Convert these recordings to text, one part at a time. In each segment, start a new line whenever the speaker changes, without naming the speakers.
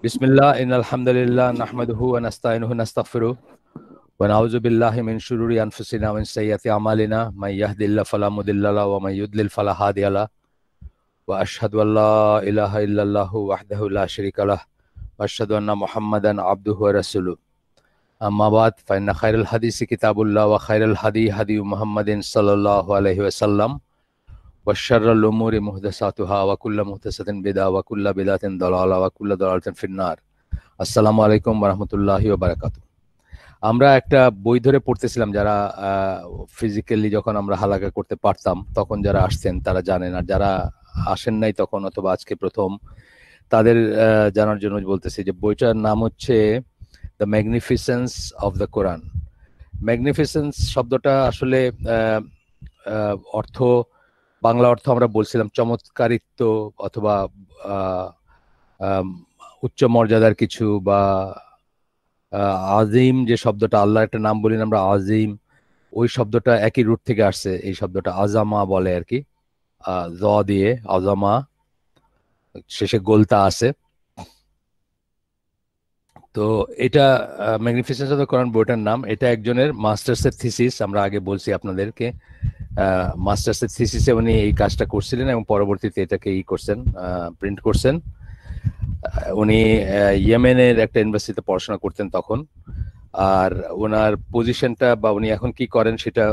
বিসমিল্লাহ ইন্নাল হামদুলিল্লাহ নাহমাদুহু ওয়া নাস্তাইনুহু নাস্তাগফিরুহ ওয়া নাউযু বিল্লাহি মিন শুরুরি আনফুসিনা ওয়া মিন সাইয়্যাতি আমালিনা মান ইয়াহদিল্লাহু ফালা মুদিল্লা লাহু ওয়া মান ইউদ্লিল ফালা হাদিয়া লাহু ওয়া আশহাদু আল্লা ইলাহা ইল্লাল্লাহু ওয়াহদাহু লা শারীকা লাহু ওয়া আশহাদু আন্না মুহাম্মাদান আবদুহু ওয়া রাসূলুহু আম্মা বাদ ফাইন্না খায়রাল হাদিসি কিতাবুল্লাহ ওয়া খায়রাল হাদি মুহাম্মাদিন সাল্লাল্লাহু আলাইহি ওয়াসাল্লাম ওয়া শাররাল উমুরি মুহদাসাতুহা ওয়া কুল্লু মুহদাসাতিন বিদআহ ওয়া কুল্লু বিদআতিন দালালাহ ওয়া কুল্লু দালালাতিন ফিন্নার। আসসালামু আলাইকুম ওয়া রাহমাতুল্লাহি ওয়া বারাকাতুহু। আমরা একটা বই ধরে পড়তেছিলাম, যারা ফিজিক্যালি যখন আমরা হালাকা করতে পারতাম তখন যারা আসছেন তারা জানেন, আর যারা আসেন নাই তখন অথবা আজকে প্রথম তাদের জানার জন্য বলতেছি যে বইটার নাম হচ্ছে দ্য ম্যাগনিফিসেন্স অফ দ্য কোরআন। ম্যাগনিফিসেন্স শব্দটা আসলে বাংলা অর্থ আমরা বলছিলাম চমৎকারিত্ব অথবা উচ্চ মর্যাদার কিছু, বা আজিম যে শব্দটা, আল্লাহ একটা নাম বলি আমরা আজিম, ওই শব্দটা একই রুট থেকে আসছে। এই শব্দটা আজামা বলে আর কি, জ দিয়ে আজামা, শেষে গোলতা আছে। তো এটা ম্যাগনিফিসেন্স অফ দ্য কোরআন বইটার নাম। এটা একজনের মাস্টার্সের থিসিস, আমরা আগে বলছি আপনাদেরকে। মাস্টার্সের থিসিসে উনি এই কাজটা করছিলেন এবং পরবর্তীতে এটাকে করছেন, প্রিন্ট করছেন। উনি ইয়েমেনের একটা ইউনিভার্সিটিতে পড়াশোনা করতেন তখন। আর ওনার পজিশনটা বা উনি এখন কি করেন সেটা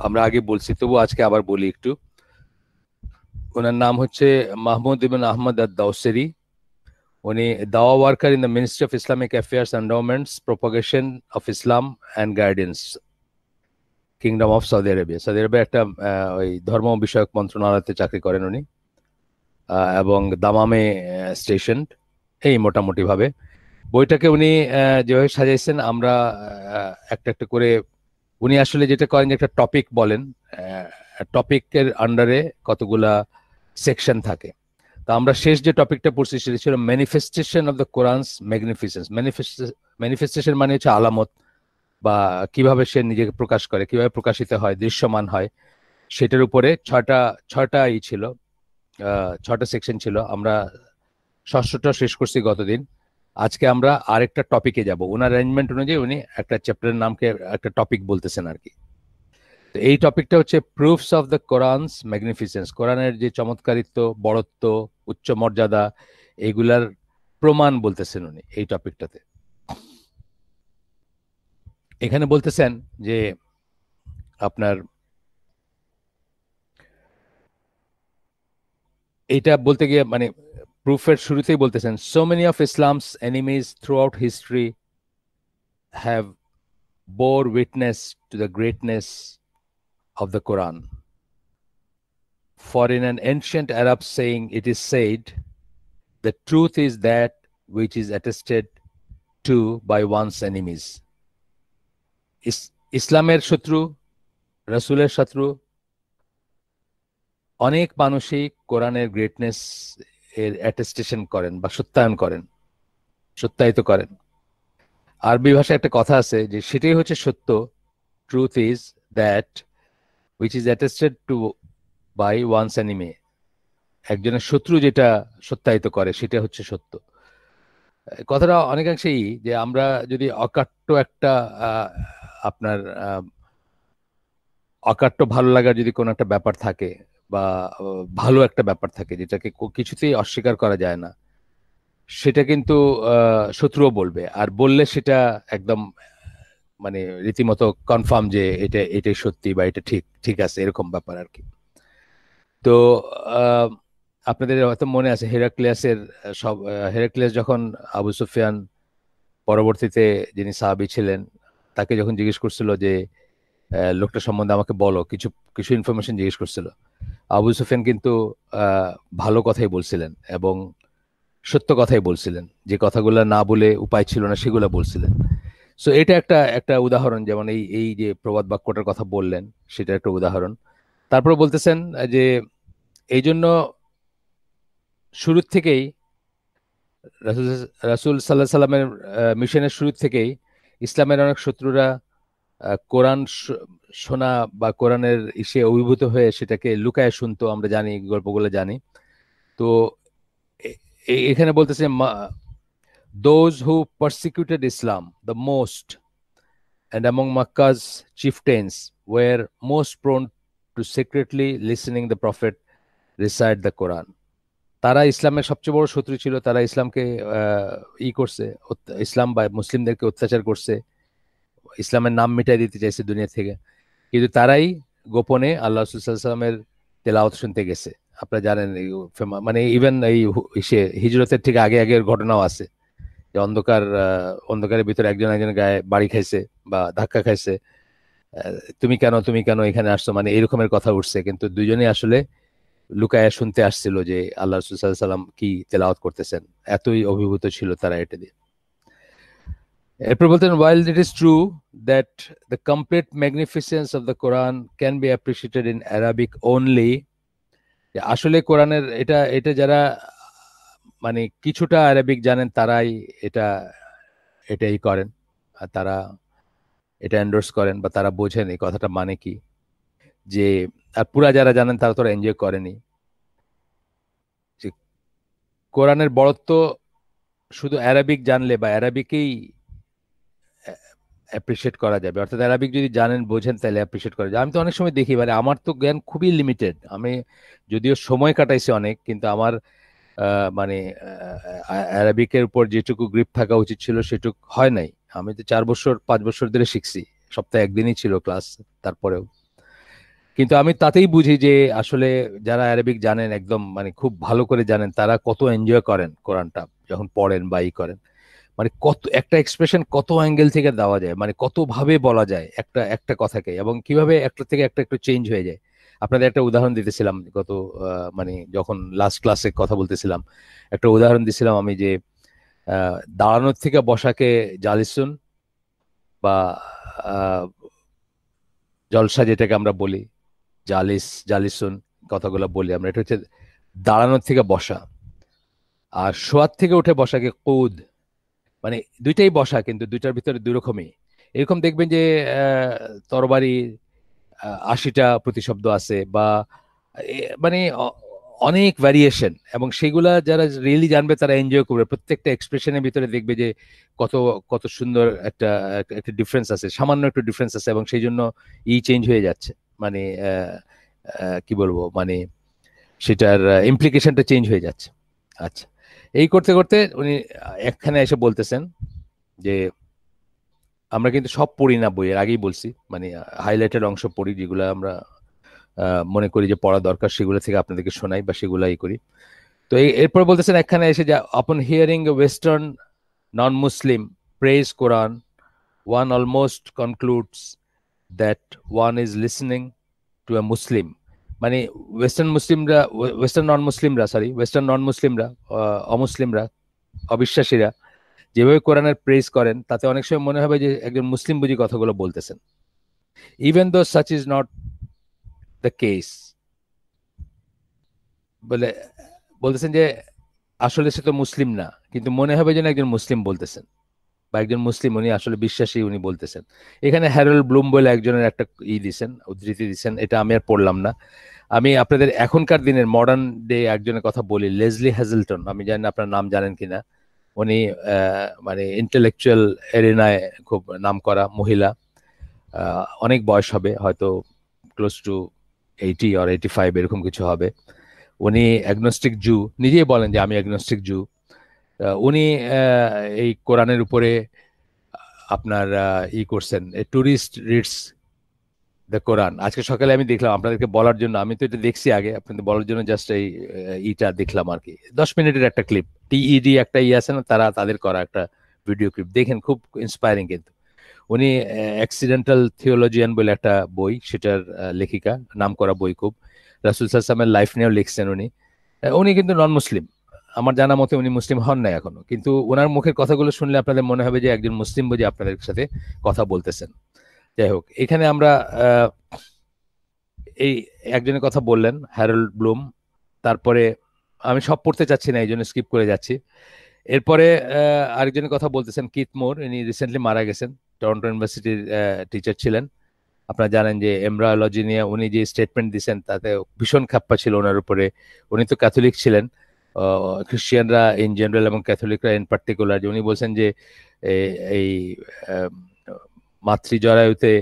আমরা আগে বলছি, তবু আজকে আবার বলি একটু। ওনার নাম হচ্ছে মাহমুদ ইবনে আহমদ আদ-দাওসেরি। উনি dawah worker in the ministry of Islamic affairs, endowments, propagation of Islam and guidance, kingdom of Saudi Arabia. Saudi Arabia একটা ওই ধর্ম বিষয়ক মন্ত্রণালয়তে চাকরি করেন উনি, এবং দামামে স্টেশন, এই মোটামুটি ভাবে। বইটাকে উনি যেভাবে সাজাইছেন, আমরা একটা একটা করে, উনি আসলে যেটা করেন যে একটা টপিক বলেন, টপিকের আন্ডারে কতগুলা সেকশন থাকে। তা আমরা শেষ যে টপিকটা পড়ছি সেটা ছিল ম্যানিফেস্টেশন অফ দ্য কোরআনস ম্যাগনিফিসেন্স। ম্যানিফেস্টেশন মানে হচ্ছে আলামত, বা কিভাবে সে নিজেকে প্রকাশ করে, কিভাবে প্রকাশিত হয়, দৃশ্যমান হয়, সেটার উপরে ছয়টা ছিল, 6টা সেকশন ছিল। আমরা ষষ্ঠটা শেষ করছি গতদিন। আজকে আমরা আরেকটা টপিকে যাব। ওনার অ্যারেঞ্জমেন্ট অনুযায়ী উনি একটা চ্যাপ্টারের নামকে একটা টপিক বলতেছেন আর কি। তো এই টপিকটা হচ্ছে প্রুফস অফ দ্য কোরআনস ম্যাগনিফিসেন্স। কোরআনের যে চমৎকারিত্ব, বড়ত্ব, উচ্চ মর্যাদা, এগুলার প্রমাণ বলতেছেন উনি এই টপিকটাতে। এখানে বলতেছেন যে আপনার এটা বলতে গিয়ে মানে প্রুফের শুরুতেই বলতেছেন, so many of Islams enemies through out history have bore witness to the greatness of the Quran. For in an ancient Arab saying it is said, the truth is that which is attested to by one's enemies. ইসলামের শত্রু, রাসূলের শত্রু অনেক মানুষই কোরআনের greatness এর attestation করেন বা সত্যায়িত করেন। আরবি ভাষায় একটা কথা আছে যে সেটাই হচ্ছে সত্য, truth is that which is attested to by one's enemy. একজনের শত্রু যেটা সত্যায়িত করে সেটা হচ্ছে সত্য। কথাটা অনেকাংশেই যে আমরা যদি আপনার অকাট্য ভালো লাগার যদি কোনো একটা ব্যাপার থাকে, বা ভালো একটা ব্যাপার থাকে যেটাকে কিছুতেই অস্বীকার করা যায় না, সেটা কিন্তু শত্রুও বলবে, আর বললে সেটা একদম মানে রীতিমতো কনফার্ম যে এটাই সত্যি বা এটা ঠিক আছে, এরকম ব্যাপার আর কি। তো আপনাদের হয়তো মনে আছে হেরাক্লিয়াস যখন আবু সুফিয়ান, পরবর্তীতে যিনি সাহাবী ছিলেন, তাকে যখন জিজ্ঞেস করছিল যে লোকটা সম্বন্ধে আমাকে বলো, কিছু কিছু ইনফরমেশন জিজ্ঞেস করছিল, আবু সুফিয়ান কিন্তু ভালো কথাই বলছিলেন এবং সত্য কথাই বলছিলেন, যে কথাগুলো না বলে উপায় ছিল না সেগুলো বলছিলেন। সো এটা একটা উদাহরণ, যেমন এই যে প্রবাদ বাক্যটার কথা বললেন সেটা একটা উদাহরণ। তারপরে বলতেছেন যে এই জন্য শুরুর থেকেই রাসূল সাল্লাল্লাহু আলাইহি সাল্লামের মিশনের শুরু থেকেই ইসলামের অনেক শত্রুরা কোরআন শোনা বা কোরআনের ইসে অভিভূত হয়ে সেটাকে লুকায় শুনতো, আমরা জানি, গল্পগুলো জানি। তো এখানে বলতেছে those who persecuted Islam the most and among Makkah's chieftains were most prone to secretly listening the Prophet recite the Quran. তারা ইসলামের সবচেয়ে বড় শত্রু ছিল, তারা ইসলামকে করছে, ইসলাম বা মুসলিমদেরকে অত্যাচার করছে, ইসলামের নাম মিটাই দিতে চাইছে দুনিয়া থেকে, কিন্তু তারাই গোপনে আল্লাহ রাসূল সাল্লাল্লাহু আলাইহি ওয়াসাল্লামের তেলাওয়াত শুনতে গেছে। আপনারা জানেন মানে ইভেন এই হিজরতের ঠিক আগে আগের ঘটনাও আছে যে অন্ধকারের ভিতরে একজন একজনের গায়ে বাড়ি খাইছে বা ধাক্কা খাইছে, তুমি কেন এখানে আসছো, মানে এরকমের কথা উঠছে, কিন্তু দুজনেই আসলে লুকায়া শুনতে আসছিল যে আল্লাহ রাসূল সাল্লাল্লাহু আলাইহি ওয়াসাল্লাম কি তেলাওয়াত করতেছেন, এতই অভিভূত ছিল তারা এটা দিয়ে। এরপর বলতেন, while it is true that the complete magnificence of the Quran can be appreciated in Arabic only, আসলে কোরআনের এটা এটা যারা মানে কিছুটা আরবিক জানেন তারাই এটাই করেন, আর তারা এটা এন্ডোর্স করেন বা তারা বোঝেন এই কথাটা মানে কি, যে আর পুরা যারা জানেন তারা তো এনজয় করেনি। যে কোরআনের বড়ত্ব শুধু অ্যারাবিক জানলে বা অ্যারাবিকেই অ্যাপ্রিসিয়েট করা যাবে, অর্থাৎ অ্যারাবিক যদি জানেন বোঝেন তাহলে অ্যাপ্রিসিয়েট করা যায়। আমি তো অনেক সময় দেখি, মানে আমার তো জ্ঞান খুবই লিমিটেড, আমি যদিও সময় কাটাইছি অনেক, কিন্তু আমার মানে অ্যারাবিকের উপর যেটুকু গ্রিপ থাকা উচিত ছিল সেটুকু হয় নাই। আমি তো 4 বছর 5 বছর ধরে শিখছি, সপ্তাহে একদিনই ছিল ক্লাস, তারপরেও কিন্তু আমি তাতেই বুঝি যে আসলে যারা অ্যারাবিক জানেন একদম মানে খুব ভালো করে জানেন, তারা কত এনজয় করেন কোরআনটা যখন পড়েন বা করেন, মানে কত একটা এক্সপ্রেশন কত অ্যাঙ্গেল থেকে দেওয়া যায়, মানে কত ভাবে বলা যায় একটা একটা কথাকে, এবং কিভাবে একটা থেকে একটা একটু চেঞ্জ হয়ে যায়। আপনাদের একটা উদাহরণ দিতেছিলাম গত মানে যখন লাস্ট ক্লাসে কথা বলতেছিলাম, একটা উদাহরণ দিছিলাম আমি যে দাঁড়ানোর থেকে বসাকে জালিসুন বা আহ, জলসা যেটাকে আমরা বলি, জালিসুন কথাগুলো বলি আমরা, এটা হচ্ছে দাঁড়ানোর থেকে বসা। আর শোয়ার থেকে উঠে বসাকে কুদ, মানে দুইটাই বসা কিন্তু দুইটার ভিতরে দুই রকমই। এরকম দেখবেন যে তরবারি 80টা প্রতিশব্দ আছে বা মানে অনেক ভ্যারিয়েশন, এবং সেগুলা যারা রিয়েলি জানবে তারা এনজয় করবে। প্রত্যেকটা এক্সপ্রেশনের ভিতরে দেখবে যে কত কত সুন্দর একটা একটা ডিফারেন্স আছে, সামান্য একটু ডিফারেন্স আছে, এবং সেই জন্য চেঞ্জ হয়ে যাচ্ছে, মানে কি বলবো, মানে সেটার ইমপ্লিকেশনটা চেঞ্জ হয়ে যাচ্ছে। আচ্ছা, এই করতে করতে উনি একখানে এসে বলতেছেন যে আমরা কিন্তু সব পড়ি না বইয়ের, আগেই বলছি, মানে হাইলাইটেড অংশ পড়ি, যেগুলো আমরা মনে করি যে পড়া দরকার সেগুলো থেকে আপনাদেরকে শোনাই বা সেগুলাই করি। তো এরপর বলতেছেন একখানে এসে যে upon hearing a western non Muslim phrase Quran, one almost concludes that one is listening to a Muslim. মানে ওয়েস্টার্ন নন মুসলিমরা অমুসলিমরা অবিশ্বাসীরা যেভাবে কোরআনের প্রেজ করেন, তাতে অনেক সময় মনে হবে যে একজন মুসলিম বুঝি কথাগুলো বলতেছেন, even though such is not the case. বলতেছেন যে আসলে সে তো মুসলিম না, কিন্তু মনে হবে যেন একজন মুসলিম বলতেছেন বা একজন মুসলিম, উনি আসলে বিশ্বাসী উনি বলতেছেন। এখানে হ্যারল্ড ব্লুম বলে একজনের একটা উদ্ধৃতি দিচ্ছেন, এটা আমি আর পড়লাম না। আমি আপনাদের এখনকার দিনের মডার্ন ডে একজনের কথা বলি, লেজলি হ্যাজেলটন, আমি জানি না আপনার নাম জানেন কিনা। উনি মানে ইন্টেলেকচুয়াল এরিনায় খুব নাম করা মহিলা, অনেক বয়স হবে, হয়তো ক্লোজ টু 80 or 85 এরকম কিছু হবে। উনি অ্যাগনস্টিক জু, নিজেই বলেন যে আমি অ্যাগনস্টিক জু। উনি এই কোরআনের উপরে আপনার করছেন, টুরিস্ট রিডস দ্য কোরআন। আজকে সকালে আমি দেখলাম আপনাদেরকে বলার জন্য, আমি তো এটা দেখছি আগে, আপনাদের বলার জন্য জাস্ট এই দেখলাম আর কি, 10 মিনিটের একটা ক্লিপ, টিইডি একটা আছে না, তাদের করা একটা ভিডিও ক্লিপ, দেখেন খুব ইন্সপায়ারিং। কিন্তু উনি অ্যাক্সিডেন্টাল থিওলজিয়ান বলে একটা বই, সেটার লেখিকা, নাম করা বই খুব, রাসূল সাল্লাল্লাহু আলাইহি ওয়াসাল্লামের লাইফ নিয়েও লিখছেন উনি। উনি কিন্তু নন মুসলিম, আমার জানা মতে উনি মুসলিম হন নাই এখনো, কিন্তু ওনার মুখের কথাগুলো শুনলে আপনাদের মনে হবে যে একজন মুসলিম বুঝি আপনাদের সাথে কথা বলতেছেন। যাই হোক, এখানে আমরা এই একজনের কথা বললেন হ্যারল্ড ব্লুম, তারপরে আমি সব পড়তে চাচ্ছি না এই জন্য স্কিপ করে যাচ্ছি। এরপরে আরেকজনের কথা বলতেছেন কিথ মোর, ইনি রিসেন্টলি মারা গেছেন, টরন্টো ইউনিভার্সিটির টিচার ছিলেন। আপনারা জানেন যে এমব্রায়োলজি নিয়ে উনি যে স্টেটমেন্ট দিয়েছেন তাতে ভীষণ খাপ্পা ছিল ওনার উপরে। উনি তো ক্যাথলিক ছিলেন, খ্রিস্টিয়ানরা ইন জেনারেল এবং ক্যাথলিকরা ইন পার্টিকুলার, যে উনি বলছেন যে এই মাতৃজরায়ুতে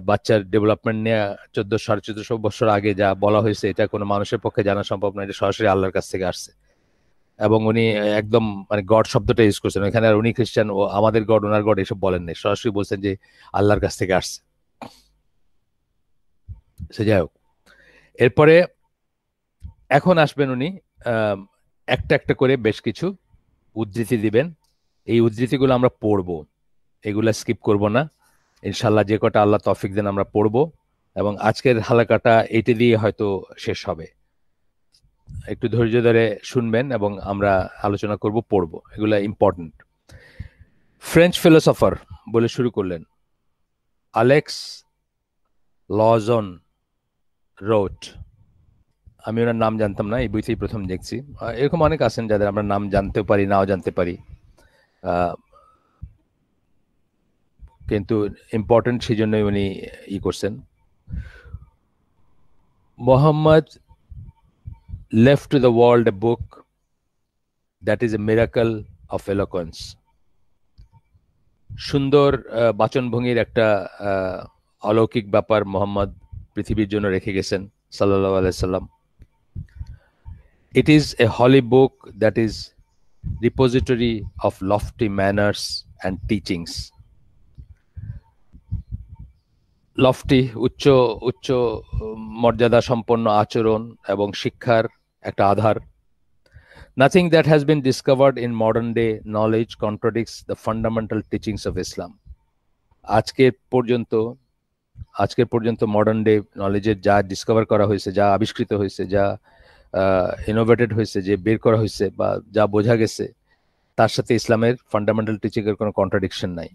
বাচ্চার ডেভেলপমেন্ট নিয়ে 1400-1450 বছর আগে যা বলা হয়েছে এটা কোনো মানুষের পক্ষে জানা সম্ভব নয়, এটা সরাসরি আল্লাহর কাছ থেকে আসছে। এবং উনি একদম মানে গড শব্দটা ইউজ করছেন এখানে, আর উনি খ্রিস্টান, ও আমাদের গড ওনার গড এসব বলেন নাই, সরাসরি বলছেন যে আল্লাহর কাছ থেকে আসছে। সে যাই হোক, এরপরে এখন আসবেন উনি একটা একটা করে বেশ কিছু উদ্ধৃতি দিবেন। এই উদ্ধৃতিগুলো আমরা পড়বো, এগুলা স্কিপ করব না ইনশাল্লাহ, যে কটা আল্লাহ তৌফিক দেন আমরা পড়বো, এবং আজকের হালাকাটা এইটা দিয়ে হয়তো শেষ হবে। একটু ধৈর্য ধরে শুনবেন এবং আমরা আলোচনা করব, পড়বো, এগুলা ইম্পর্টেন্ট। ফ্রেঞ্চ ফিলোসফার বলে শুরু করলেন, আলেক্স লজন রোট। আমি ওনার নাম জানতাম না, এই বইতেই প্রথম দেখছি। এরকম অনেক আছেন যাদের আমরা নাম জানতেও পারি, নাও জানতে পারি, কিন্তু ইম্পর্টেন্ট সেই জন্যই উনি করছেন। Muhammad left to the world a book that is a miracle of eloquence. সুন্দর বাচনভঙ্গির একটা অলৌকিক ব্যাপার মোহাম্মদ পৃথিবীর জন্য রেখে গেছেন সাল্লাল্লাহু আলাইহি সাল্লাম। It is a holy book that is repository of lofty manners and teachings. Lofty উচ্চ উচ্চ মর্যাদা সম্পন্ন আচরণ এবং শিক্ষার একটা আধার। Nothing that has been discovered in modern day knowledge contradicts the fundamental teachings of Islam. আজকের পর্যন্ত মডার্ন ডে নলেজের যা ডিসকভার করা হয়েছে, যা আবিষ্কৃত হয়েছে, যা ইনোভেটেড হয়েছে, যে বের করা হয়েছে বা যা বোঝা গেছে, তার সাথে ইসলামের ফান্ডামেন্টাল টিচিং এর কোনো কন্ট্রাডিকশন নাই।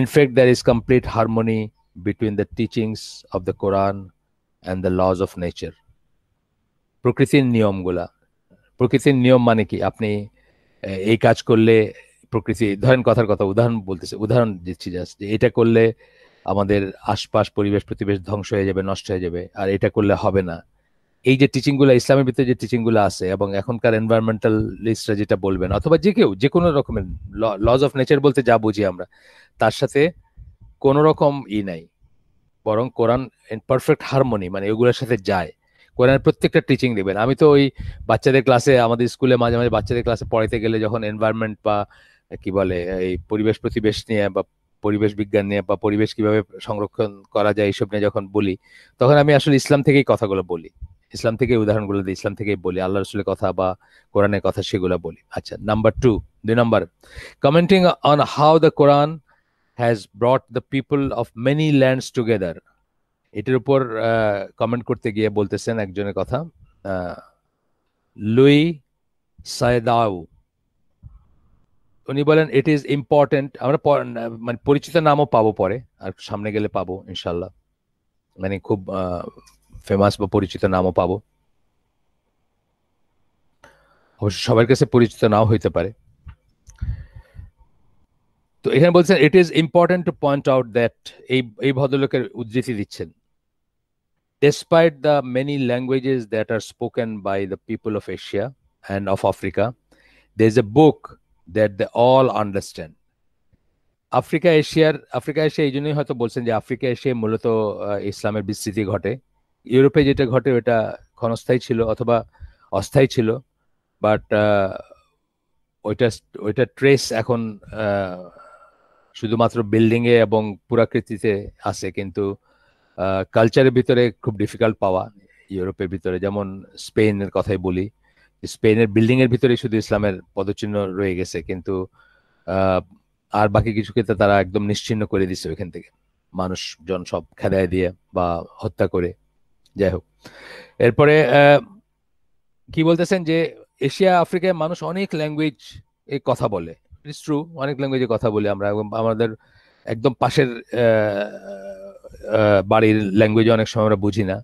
In fact there is complete harmony between the teachings of the Quran and the laws of nature. প্রকৃতির নিয়মগুলা, প্রকৃতির নিয়ম মানে কি, আপনি এই কাজ করলে প্রকৃতি, ধরেন কথার কথা উদাহরণ দিচ্ছি জাস্ট, যে এটা করলে আমাদের আশপাশ পরিবেশ প্রতিবেশ ধ্বংস হয়ে যাবে, নষ্ট হয়ে যাবে, আর এটা করলে হবে না। এই যে টিচিংগুলো ইসলামের ভিতরে, যে টিচিংগুলো আছে, এবং এখনকার এনভায়রনমেন্টালিস্টরা যেটা বলবেন, অথবা যে কেউ যে কোনো রকমের লজ অফ নেচার বলতে যা বুঝি আমরা, তার সাথে কোন রকম নাই, বরং কোরআন ইন পারফেক্ট হারমোনি, মানে এগুলোর সাথে যায়। কোরআনের প্রত্যেকটা টিচিং দেখবেন। আমি তো ওই বাচ্চাদের ক্লাসে, আমাদের স্কুলে মাঝে মাঝে বাচ্চাদের ক্লাসে পড়াইতে গেলে, যখন এনভায়রনমেন্ট বা কি বলে এই পরিবেশ প্রতিবেশ নিয়ে বা পরিবেশ বিজ্ঞান নিয়ে বা পরিবেশ কিভাবে সংরক্ষণ করা যায় এইসব নিয়ে যখন বলি, তখন আমি আসলে ইসলাম থেকেই কথাগুলো বলি, ইসলাম থেকে উদাহরণগুলো দিই, ইসলাম থেকেই বলি, আল্লাহ রসুলের কথা বা কোরআনের কথা সেগুলো বলি। আচ্ছা, number 2, 2 number, commenting on how the Quran has brought the people of many lands together. এটার উপর কমেন্ট করতে গিয়ে বলতেছেন একজনের কথা, লুই সায়দাউ। উনি বলেন ইট ইজ ইম্পর্টেন্ট, আমরা মানে পরিচিত নামও পাবো পরে, আর সামনে গেলে পাবো ইনশাল্লাহ, মানে খুব ফেমাস বা পরিচিত নামও পাবো, অবশ্য সবার কাছে পরিচিত নাও হইতে পারে। তো এখানে বলছেন it is important to point out that, এই ভদ্রলোকের উদ্ধৃতি দিচ্ছেন, despite the many languages that are spoken by the people of Asia and of Africa, there's a book that they all understand. Africa Asia, এই জন্যই হয়তো বলছেন যে Africa এশিয়ায় মূলত ইসলামের বিস্তৃতি ঘটে। ইউরোপে যেটা ঘটে ওটা ক্ষণস্থায়ী ছিল অথবা অস্থায়ী ছিল, বাট ওইটা ট্রেস এখন শুধুমাত্র বিল্ডিং এ এবং পুরাকৃতিতে আছে, কিন্তু কালচারের ভিতরে খুব ডিফিকাল্ট পাওয়া। ইউরোপের ভিতরে যেমন স্পেনের কথাই বলি, স্পেনের বিল্ডিং এর ভিতরে শুধু ইসলামের পদচিহ্ন রয়ে গেছে, কিন্তু আর বাকি কিছু ক্ষেত্রে তারা একদম নিশ্চিহ্ন করে দিচ্ছে ওইখান থেকে, মানুষজন সব খেদায় দিয়ে বা হত্যা করে। যাই হোক, এরপরে কি বলতেছেন যে এশিয়া আফ্রিকায় মানুষ অনেক ল্যাঙ্গুয়েজ এ কথা বলে, ইটস ট্রু, অনেক ল্যাঙ্গুয়েজে কথা বলি আমরা, আমাদের একদম পাশের বাড়ির ল্যাঙ্গুয়েজ অনেক সময় আমরা বুঝি না।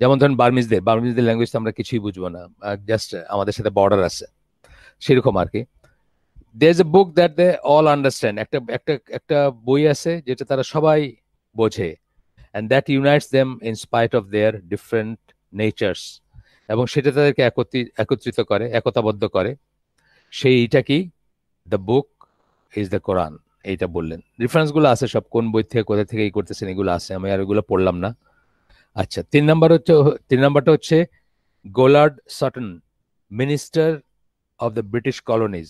যেমন ধরেন বার্মিজদের ল্যাঙ্গুয়েজ তো আমরা কিছুই বুঝবো না, জাস্ট আমাদের সাথে বর্ডার আছে, সেরকম আর কি। There is a book that they all understand, একটা বই আছে যেটা তারা সবাই বোঝে, and that unites them in spite of their different natures, এবং সেটা তাদেরকে একত্রিত করে, একতাবদ্ধ করে। সেইটা কি? দ্য বুক ইজ দ্য কোরআন, এইটা বললেন। রেফারেন্স গুলো আছে সব, কোন বই থেকে কোথা থেকে এই করতেছেন এগুলো আছে, আমি আর এগুলো পড়লাম না। আচ্ছা, 3 নাম্বারটা হচ্ছে গোলার্ড সটন, minister of the British colonies,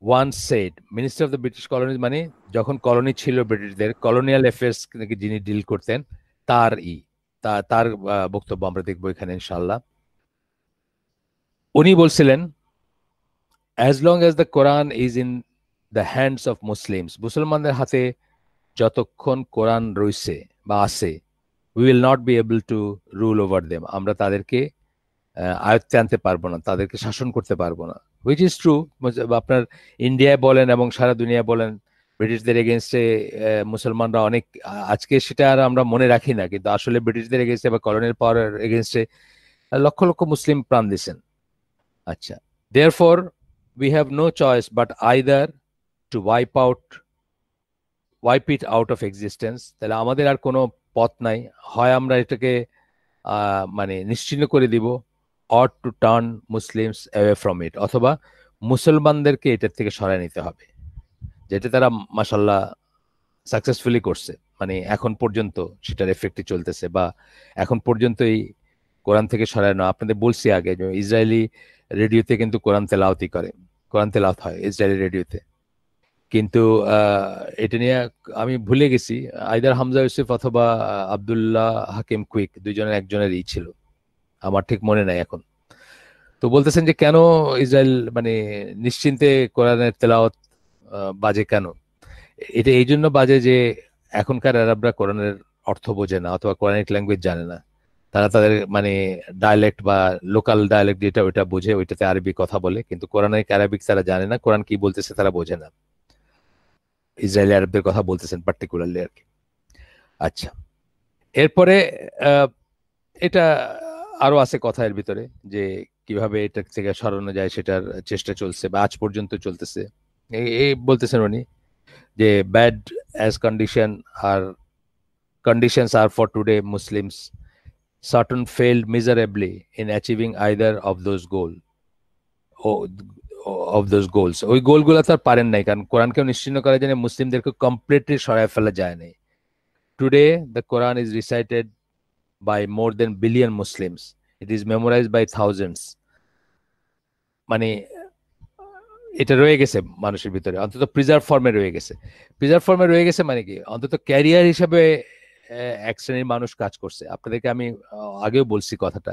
one said, minister of the British colonies মানে যখন কলোনি ছিল ব্রিটিশদের, কলোনিয়াল অ্যাফেয়ার্স যিনি ডিল করতেন, তার তার বক্তব্য আমরা দেখবো এখানে ইনশাল্লাহ। উনি বলছিলেন, as long as the Quran is in the hands of Muslims, মুসলমানদের হাতে যতক্ষণ কোরআন রয়েছে বা আছে, we will not be able to rule over them, আমরা তাদেরকে আয়ত্তে আনতে পারবো না, তাদেরকে শাসন করতে পারবো না। Which is true. আপনার ইন্ডিয়ায় বলেন এবং সারা দুনিয়া বলেন, ব্রিটিশদের এগেনস্টে মুসলমানরা অনেক, আজকে সেটা আর আমরা মনে রাখি না, কিন্তু আসলে ব্রিটিশদের এগেনস্টে বা কলোনিয়াল পাওয়ারের এগেনস্টে লক্ষ লক্ষ মুসলিম প্রাণ দিয়েছেন। আচ্ছা, therefore we have no choice but either to wipe it out of existence, তাহলে আমাদের আর কোনো পথ নাই, হয় আমরা এটাকে মানে নিশ্চিহ্ন করে দিব, or to turn Muslims away from it, অথবা মুসলমানদেরকে এটার থেকে সরায় নিতে হবে, যেটা তারা মাশাল্লাহ সাকসেসফুলি করছে। মানে এখন পর্যন্ত সেটার এফেক্টই চলতেছে, বা এখন পর্যন্তই কোরআন থেকে সরানো। আপনাদের বলছি আগে যে ইসরায়েলি রেডিওতে কিন্তু কোরআন তেলাওয়াত হয় ইসরায়েলি রেডিওতে, কিন্তু এটা নিয়ে আমি ভুলে গেছি, আইদার হামজা ইউসুফ অথবা আব্দুল্লাহ হাকিম কুইক, দুইজনের একজনেরই ছিল, আমার ঠিক মনে নাই এখন। তো বলতেছেন যে কেন ইসরায়েল মানে নিশ্চিন্তে কোরআনের তেলাওয়াত বাজে কেন? এটা এই জন্য বাজে যে এখনকার আরবরা কোরআনের অর্থ বোঝে না, অথবা কোরআনিক ল্যাঙ্গুয়েজ জানে না। তারা তাদের মানে ডায়ালেক্ট বা লোকাল ডায়ালেক্ট যেটা ওইটা বোঝে, ওইটাতে আরবি কথা বলে, কিন্তু কোরআনিক আরবিক তারা জানে না, কোরআন কি বলতেছে তারা বোঝে না। ইসরায়েলি আরবদের কথা বলতেছেন পার্টিকুলারলি আর কি। আচ্ছা, এরপরে আহ, এটা আরো আছে কথা এর ভিতরে, যে কিভাবে এটা থেকে সরানো যায় সেটার চেষ্টা চলছে বা আজ পর্যন্ত চলতেছে। এই বলতেছেন উনি যে bad as conditions are for today Muslims, certain failed miserably in achieving either of those goals. ওই গোলগুলো তো আর পারেন নাই, কারণ কোরআনকেও নিশ্চিহ্ন করা যায় না, মুসলিমদেরকে কমপ্লিটলি সরায় ফেলা যায় নাই। Today the Quran is recited by more than billion Muslims. It is memorized by thousands. মানে এটা রয়ে গেছে মানুষের ভিতরে, অন্তত প্রিজার্ভ ফর্মে রয়ে গেছে। মানে কি, অন্তত ক্যারিয়ার হিসাবে এক শ্রেণীর মানুষ কাজ করছে। আপনাদেরকে আমি আগেও বলছি কথাটা,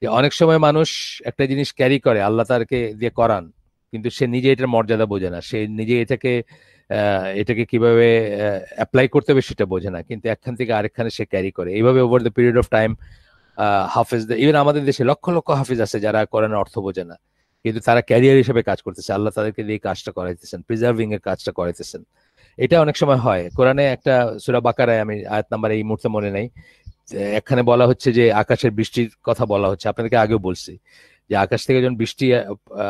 যে অনেক সময় মানুষ একটা জিনিস ক্যারি করে, আল্লাহ তারকে দিয়ে করান, কিন্তু সে নিজে এটার মর্যাদা বোঝে না, সে নিজে এটাকে কিভাবে অ্যাপ্লাই করতে হবে সেটা বোঝে না, কিন্তু একখান থেকে আরেকখানে সে ক্যারি করে। এইভাবে over the period of time হাফেজ, ইভেন আমাদের দেশে লক্ষ লক্ষ হাফেজ আছে যারা কোরআনের অর্থ বোঝে না, কিন্তু তারা ক্যারিয়ার হিসেবে কাজ করতেছে, আল্লাহ তাদেরকে দিয়ে কাজটা করাইতেছেন, প্রিজার্ভিং এর কাজটা করাইতেছেন। এটা অনেক সময় হয়। কোরআনে একটা সূরা বাকারায়, আমি আয়াত নাম্বার এই মুহূর্তে মনে নাই, এখানে বলা হচ্ছে যে আকাশের বৃষ্টির কথা বলা হচ্ছে, আপনাদেরকে আগেও বলছি যে আকাশ থেকে যখন বৃষ্টি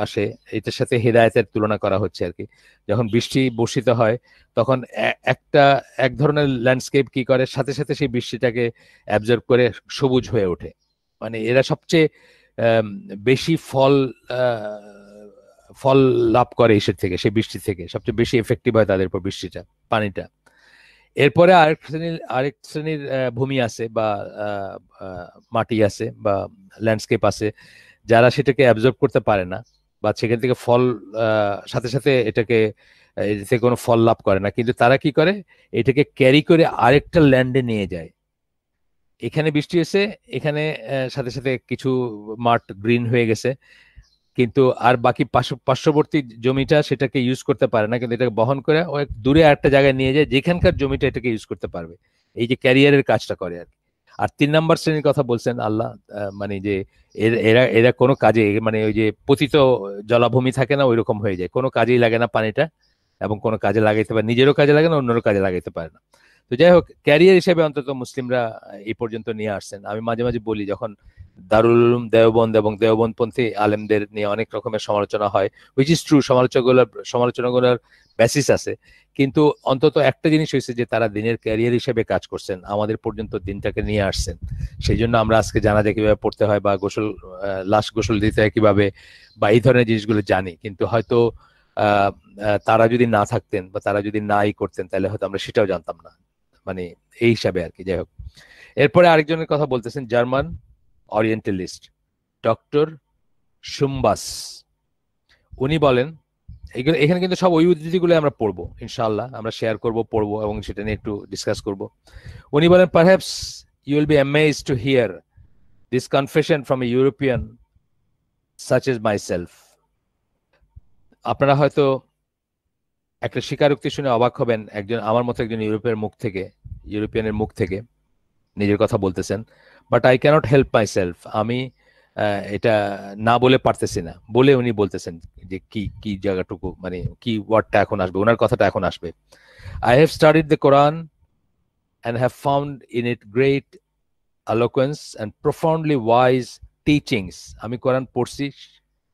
আসে, এটার সাথে হেদায়েতের তুলনা করা হচ্ছে আর কি। যখন বৃষ্টি বর্ষিত হয়, তখন এক ধরনের ল্যান্ডস্কেপ কি করে, সাথে সাথে সেই বৃষ্টিটাকে অ্যাবজর্ব করে সবুজ হয়ে ওঠে। মানে এরা সবচেয়ে বেশি ফল লাভ করে এসের থেকে, সেই বৃষ্টি থেকে সবচেয়ে বেশি এফেক্টিভ হয় তাদের উপর বৃষ্টিটা, পানিটা। এরপরে আরেক শ্রেণীর ভূমি আছে বা মাটি আছে বা ল্যান্ডস্কেপ আছে, যারা সেটাকে অ্যাবজর্ব করতে পারে না, বা সেখান থেকে ফল সাথে সাথে এটাকে এতে কোনো ফল লাভ করে না, কিন্তু তারা কি করে, এটাকে ক্যারি করে আরেকটা ল্যান্ডে নিয়ে যায়। এখানে বৃষ্টি এসে এখানে সাথে সাথে কিছু মাঠ গ্রিন হয়ে গেছে, কিন্তু আর বাকি পার্শ্ববর্তী জমিটা সেটাকে ইউজ করতে পারে না, কিন্তু এটাকে বহন করে ও দূরে আরেকটা জায়গায় নিয়ে যায় যেখানকার জমিটা এটাকে ইউজ করতে পারবে। এই যে ক্যারিয়ারের কাজটা করে আর কি। আর 3 নম্বর শ্রেণীর কথা বলছেন আল্লাহ, মানে যে এরা এরা কোনো কাজে, মানে ওই যে পতিত জলাভূমি থাকে না, ওইরকম হয়ে যায়, কোনো কাজেই লাগে না পানিটা, এবং কোনো কাজে লাগাইতে পারে, নিজেরও কাজে লাগে না, অন্যেরও কাজে লাগাইতে পারে না। তো যাই হোক, ক্যারিয়ার হিসেবে অন্তত মুসলিমরা এই পর্যন্ত নিয়ে আসছেন। আমি মাঝে মাঝে বলি, যখন দারুল উলুম দেওবন্দ এবং দেওবন্দপন্থী আলেমদের নিয়ে অনেক রকমের সমালোচনা হয়, হুইচ ইজ ট্রু, সমালোচনাগুলোর বেসিস আছে, কিন্তু অন্তত একটা জিনিস হয়েছে যে তারা দিনের ক্যারিয়ার হিসেবে কাজ করছেন, আমাদের পর্যন্ত দিনটাকে নিয়ে আসছেন। সেই জন্য আমরা আজকে জানাজা কিভাবে পড়তে হয় বা লাশ গোসল দিতে হয় কিভাবে বা এই ধরনের জিনিসগুলো জানি। কিন্তু হয়তো তারা যদি না থাকতেন বা তারা যদি নাই করতেন তাহলে হয়তো আমরা সেটাও জানতাম না, মানে এই হিসাবে আর কি। যাই হোক, এরপরে আরেকজনের কথা বলতেছেন, জার্মান অরিয়েন্টালিস্ট ডক্টর সুম্বাস। উনি বলেন, এগুলো এখানে কিন্তু সব ওই উদ্ধৃতিগুলো আমরা পড়বো ইনশাআল্লাহ, আমরা শেয়ার করব, পড়বো এবং সেটা নিয়ে একটু ডিসকাস করব। উনি বলেন, perhaps you will be amazed to hear this confession from a European such as myself. আপনারা হয়তো একটা স্বীকারোক্তি শুনে অবাক হবেন, একজন আমার মতো একজন ইউরোপিয়ানের মুখ থেকে নিজের কথা বলতেছেন। But I cannot help my self, আমি এটা না বলে পারতেছি না, বলে উনি বলতেছেন যে কি কি জায়গাটুকু, মানে কি ওয়ার্ডটা এখন আসবে, ওনার কথাটা এখন আসবে। I have studied the Quran and have found in it great eloquence and profoundly wise teachings. আমি কোরআন পড়ছি,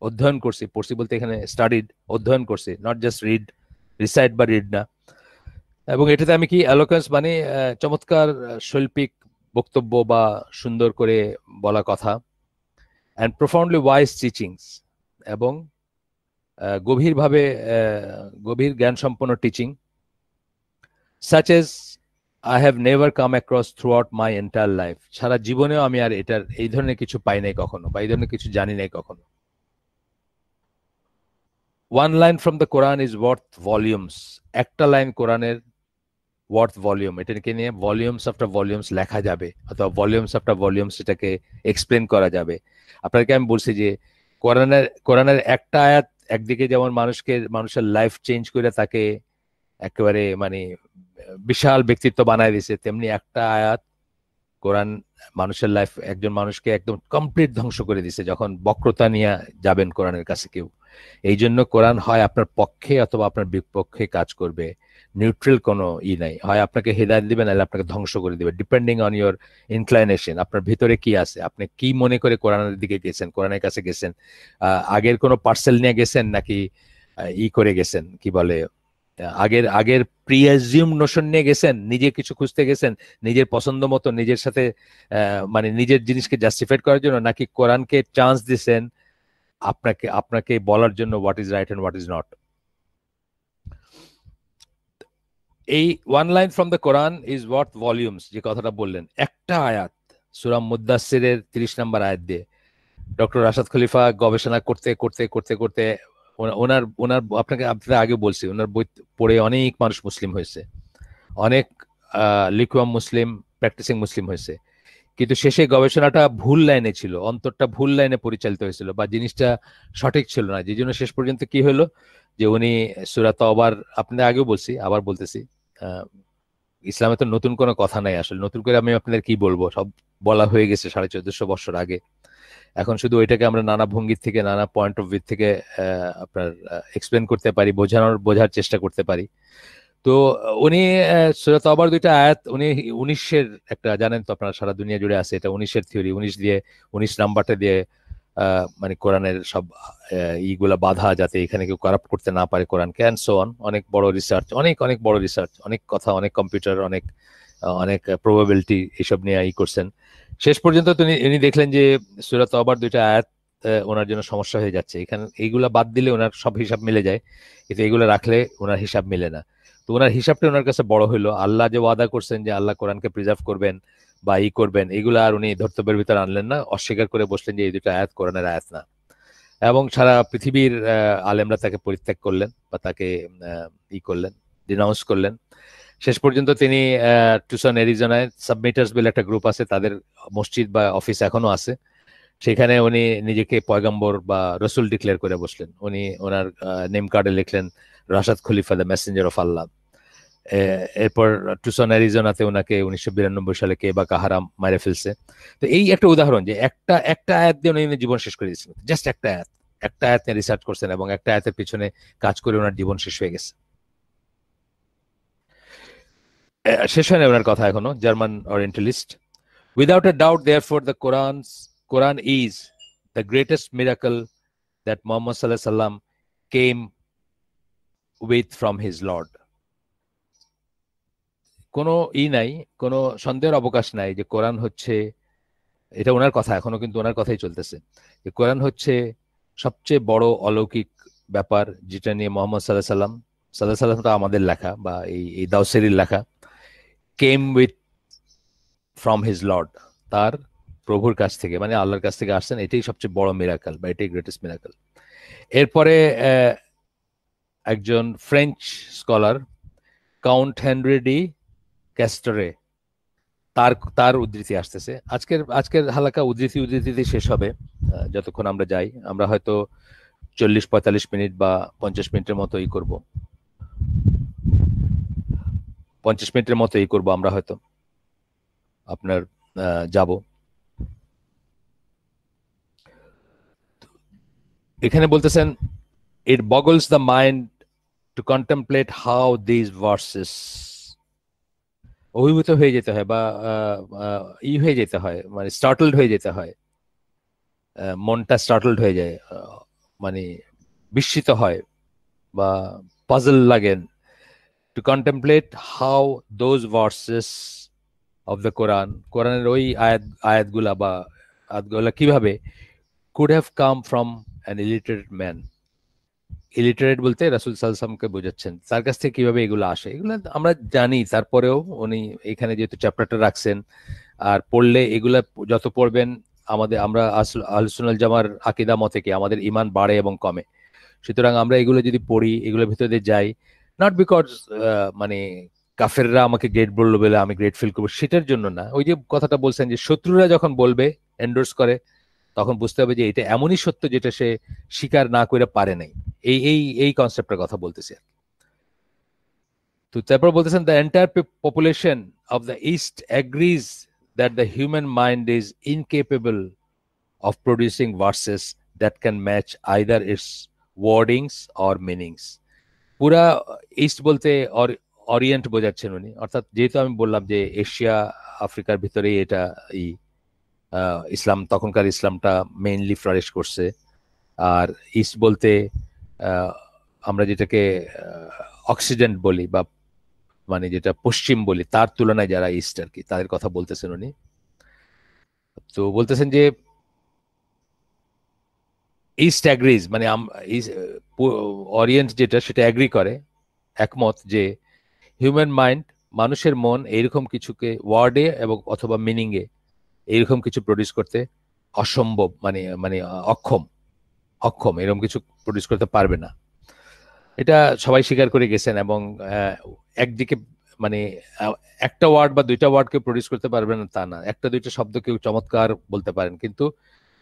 অধ্যয়ন করছি, পড়ছি বলতে এখানে স্টাডিড, অধ্যয়ন করছি, নট জাস্ট রিসাইট বা রিড না। এবং এটাতে আমি কি এলোকোয়েন্স মানে চমৎকার শৈল্পিক বক্তব্য বা সুন্দর করে বলা কথা, অ্যান্ড প্রফাউন্ডলি ওয়াইজ টিচিংস, এবং গভীরভাবে গভীর জ্ঞান সম্পন্ন teaching, such as I have never come across throughout my entire life. সারা জীবনেও আমি আর এটার এই ধরনের কিছু পাই নাই কখনো, বা এই ধরনের কিছু জানি নাই কখনো। One line from the Quran is worth volumes. একটা লাইন কোরআনের ওয়ার্থ ভলিউম, এটাকে নিয়ে ভলিউমস আফটার ভলিউমস লেখা যাবে, অথবা ভলিউমস আফটার ভলিউমস এটাকে এক্সপ্লেন করা যাবে। আপনাকে আমি বলছি যে কোরআনের একটা আয়াত একদিকে যেমন মানুষের লাইফ চেঞ্জ করে তাকে একেবারে মানে বিশাল ব্যক্তিত্ব বানায় দিছে, তেমনি একটা আয়াত কোরআন মানুষের লাইফ, একজন মানুষকে একদম কমপ্লিট ধ্বংস করে দিছে যখন বক্রতা নিয়ে যাবেন কোরআনের কাছে কেউ। এই জন্য কোরআন হয় আপনার পক্ষে অথবা আপনার বিপক্ষে কাজ করবে, নিউট্রাল কোনো নাই, হয় আপনাকে হেদায়েত দিবে নাহলে আপনাকে ধ্বংস করে দিবে, ডিপেন্ডিং অন ইয়োর ইনক্লাইনেশন, আপনার ভিতরে কি আছে, আপনি কি মনে করে কোরআনের দিকে গেছেন, কোরআনের কাছে গেছেন, আগের কোনো পার্সেল নিয়ে গেছেন নাকি করে গেছেন, কি বলে আগের প্রিয়াজিউম নোশন নিয়ে গেছেন, নিজে কিছু খুঁজতে গেছেন নিজের পছন্দ মতো, নিজের সাথে মানে নিজের জিনিসকে জাস্টিফাইড করার জন্য, নাকি কোরআনকে চান্স দিছেন আপনাকে বলার জন্য what is right and what is not. এই one line from the Quran is worth volumes, যে কথাটা বললেন, একটা আয়াত সূরা মুদ্দাসসিরের 30 নম্বর আয়াত দিয়ে ডক্টর রাশাদ খলিফা গবেষণা করতে করতে করতে করতে ওনার আপনাকে আগে বলছি, ওনার বই পড়ে অনেক মানুষ মুসলিম হয়েছে, অনেক লিকুয়াম মুসলিম, প্র্যাকটিসিং মুসলিম হয়েছে, কিন্তু শেষে গবেষণাটা ভুল লাইনে ছিল, অন্তরটা ভুল লাইনে পরিচালিত হয়েছিল, বা জিনিসটা সঠিক ছিল না, যে জন্য শেষ পর্যন্ত কি হলো যে উনি সূরা তওবার, আপনাদের আগেও বলছি আবার বলতেছি, ইসলামে তো নতুন কোনো কথা নাই আসলে, নতুন করে আমি আপনাদের কি বলবো, সব বলা হয়ে গেছে 1450 বছর আগে। এখন শুধু ওইটাকে আমরা নানা ভঙ্গির থেকে, নানা পয়েন্ট অফ ভিউ থেকে আপনার এক্সপ্লেন করতে পারি, বোঝার চেষ্টা করতে পারি। তো উনি সূরা তওবার 2টা আয়াত, উনি 19-এর একটা, জানেন তো আপনারা সারা দুনিয়া জুড়ে আছে এটা 19-এর থিওরি, 19 নাম্বারটা দিয়ে মানে কোরআনের সব ইগুলা বাধা, যাতে এখানে কেউ কারাপ্ট করতে না পারে কোরআনকে, অ্যান্ড সো অন। অনেক বড় রিসার্চ, অনেক বড় রিসার্চ, অনেক কথা, অনেক কম্পিউটার, অনেক প্রবাবিলিটি এসব নিয়ে করছেন। শেষ পর্যন্ত উনি দেখলেন যে সূরা তওবার 2টা আয়াত ওনার জন্য সমস্যা হয়ে যাচ্ছে, এখানে এইগুলা বাদ দিলে ওনার সব হিসাব মিলে যায়, কিন্তু এইগুলো রাখলে ওনার হিসাব মিলে না। তো ওনার হিসাবটা ওনার কাছে বড় হইলো, আল্লাহ যে ওয়াদা করছেন যে আল্লাহ কোরআনকে প্রিজার্ভ করবেন বা করবেন, এগুলো আর উনি ধর্তব্যের ভিতরে আনলেন না, অস্বীকার করে বসলেন যে এই 2টা আয়াত কোরআনের আয়াত না, এবং সারা পৃথিবীর আলেমরা তাকে পরিত্যাগ করলেন বা তাকে করলেন, ডিনাউন্স করলেন। শেষ পর্যন্ত তিনি টুসন অ্যারিজোনায় সাবমিটার্স বলে একটা গ্রুপ আছে, তাদের মসজিদ বা অফিস এখনো আছে, সেখানে উনি নিজেকে পয়গম্বর বা রসুল ডিক্লেয়ার করে বসলেন। উনি ওনার নেম কার্ডে লিখলেন Rashad Khalifa, the messenger of Allah. এরপর টুসন অ্যারিজোনাতে ওনাকে 1992 সালে কে বা কাহারাম মারে ফেলছে। তো এই একটা উদাহরণ যে একটা আয়াত দিয়ে উনি জীবন শেষ করে দিয়েছেন, জাস্ট একটা আয়াত নিয়ে রিসার্চ করছেন এবং একটা আয়াতের পিছনে কাজ করে ওনার জীবন শেষ হয়ে গেছে। শেষ হয় না ওনার কথা এখনো, German orientalist. Without a doubt therefore the Quran is the greatest miracle that Muhammad sallallahu alaihi wasallam came with from his Lord. কোনো নাই, কোনো সন্দেহের অবকাশ নাই যে কোরআন হচ্ছে, এটা ওনার কথা, এখনো কিন্তু ওনার কথাই চলতেছে, যে কোরআন হচ্ছে সবচেয়ে বড় অলৌকিক ব্যাপার, যেটা নিয়ে মোহাম্মদ সাল্লাহ সাল্লামটা আমাদের লেখা বা এই দাউসেরির লেখা, came with from his Lord, তার প্রভুর কাছ থেকে, মানে আল্লাহর কাছ থেকে আসছেন। এটাই সবচেয়ে বড় মিরাকল বা এটাই গ্রেটেস্ট মিরাকল। এরপরে একজন French scholar count Henri de Castries, তার উদ্ধৃতি আসতেছে। আজকের হালকা উদ্ধৃতিতে শেষ হবে যতক্ষণ আমরা যাই। আমরা হয়তো 40-45 মিনিট বা 50 মিনিটের মতো করব, 50 মিনিটের মতো করব আমরা হয়তো, আপনার যাব। এখানে বলতেছেন, it boggles the mind to contemplate how these verses, অভিভূত হয়ে যেতে হয় বা হয়ে যেতে হয়, মানে স্টার্টলড হয়ে যেতে হয়, মনটা স্টার্টলড হয়ে যায়, মানে বিস্মিত হয় বা পাজল লাগেন, to contemplate how those verses of the কোরআনের ওই আয়াতগুলা কিভাবে could have come from an illiterate man. Illiterate বলতে রাসূল সাল্লাল্লাহু আলাইহি ওয়াসাল্লামকে বোঝাচ্ছেন, তার কাছ থেকে কিভাবে এগুলো আসে, এগুলো আমরা জানি। তারপরেও উনি এখানে যেহেতু চ্যাপ্টারটা রাখছেন, আর পড়লে এগুলা যত পড়বেন, আমরা আহলুস সুন্নাহ ওয়াল জামার আকীদা মতে কি আমাদের ঈমান বাড়ে এবং কমে। সুতরাং আমরা এগুলো যদি পড়ি, এগুলোর ভিতরে দিয়ে যাই, নট বিকজ মানে কাফেররা আমাকে গ্রেট বললো বলে আমি গ্রেট ফিল করবো, সেটার জন্য না। ওই যে কথাটা বলছেন যে শত্রুরা যখন বলবে, এন্ডোর্স করে, তখন বুঝতে হবে যে এটা এমনই সত্য যেটা সে স্বীকার না করে পারে নাই। এই কনসেপ্টের কথা বলতেছে। তো তারপর বলতেছেন, the entire population of the east agrees that the human mind is incapable of producing verses that can match either its wordings or meanings. পুরা ইস্ট বলতে অরিয়েন্ট বোঝাচ্ছেন উনি, অর্থাৎ যেহেতু আমি বললাম যে এশিয়া আফ্রিকার ভিতরেই এটা ইসলাম, তখনকার ইসলামটা মেইনলি ফ্লারিশ করছে। আর ইস্ট বলতে আমরা যেটাকে অক্সিডেন্ট বলি বা মানে যেটা পশ্চিম বলি, তার তুলনায় যারা ইস্ট আর কি, তাদের কথা বলতেছেন উনি। তো বলতেছেন যে ইস্ট অ্যাগ্রিজ, মানে অরিয়েন্ট যেটা, সেটা অ্যাগ্রি করে, একমত যে হিউম্যান মাইন্ড, মানুষের মন এইরকম কিছুকে ওয়ার্ডে এবং অথবা মিনিংয়ে এইরকম কিছু প্রডিউস করতে অসম্ভব, মানে মানে অক্ষম এরকম কিছু প্রডিউস করতে পারবে না। এটা সবাই স্বীকার করে গেছেন। এবং একদিকে মানে একটা ওয়ার্ড বা দুইটা ওয়ার্ড কেউ প্রডিউস করতে পারবে না তা না, একটা দুইটা শব্দ কেউ চমৎকার বলতে পারেন, কিন্তু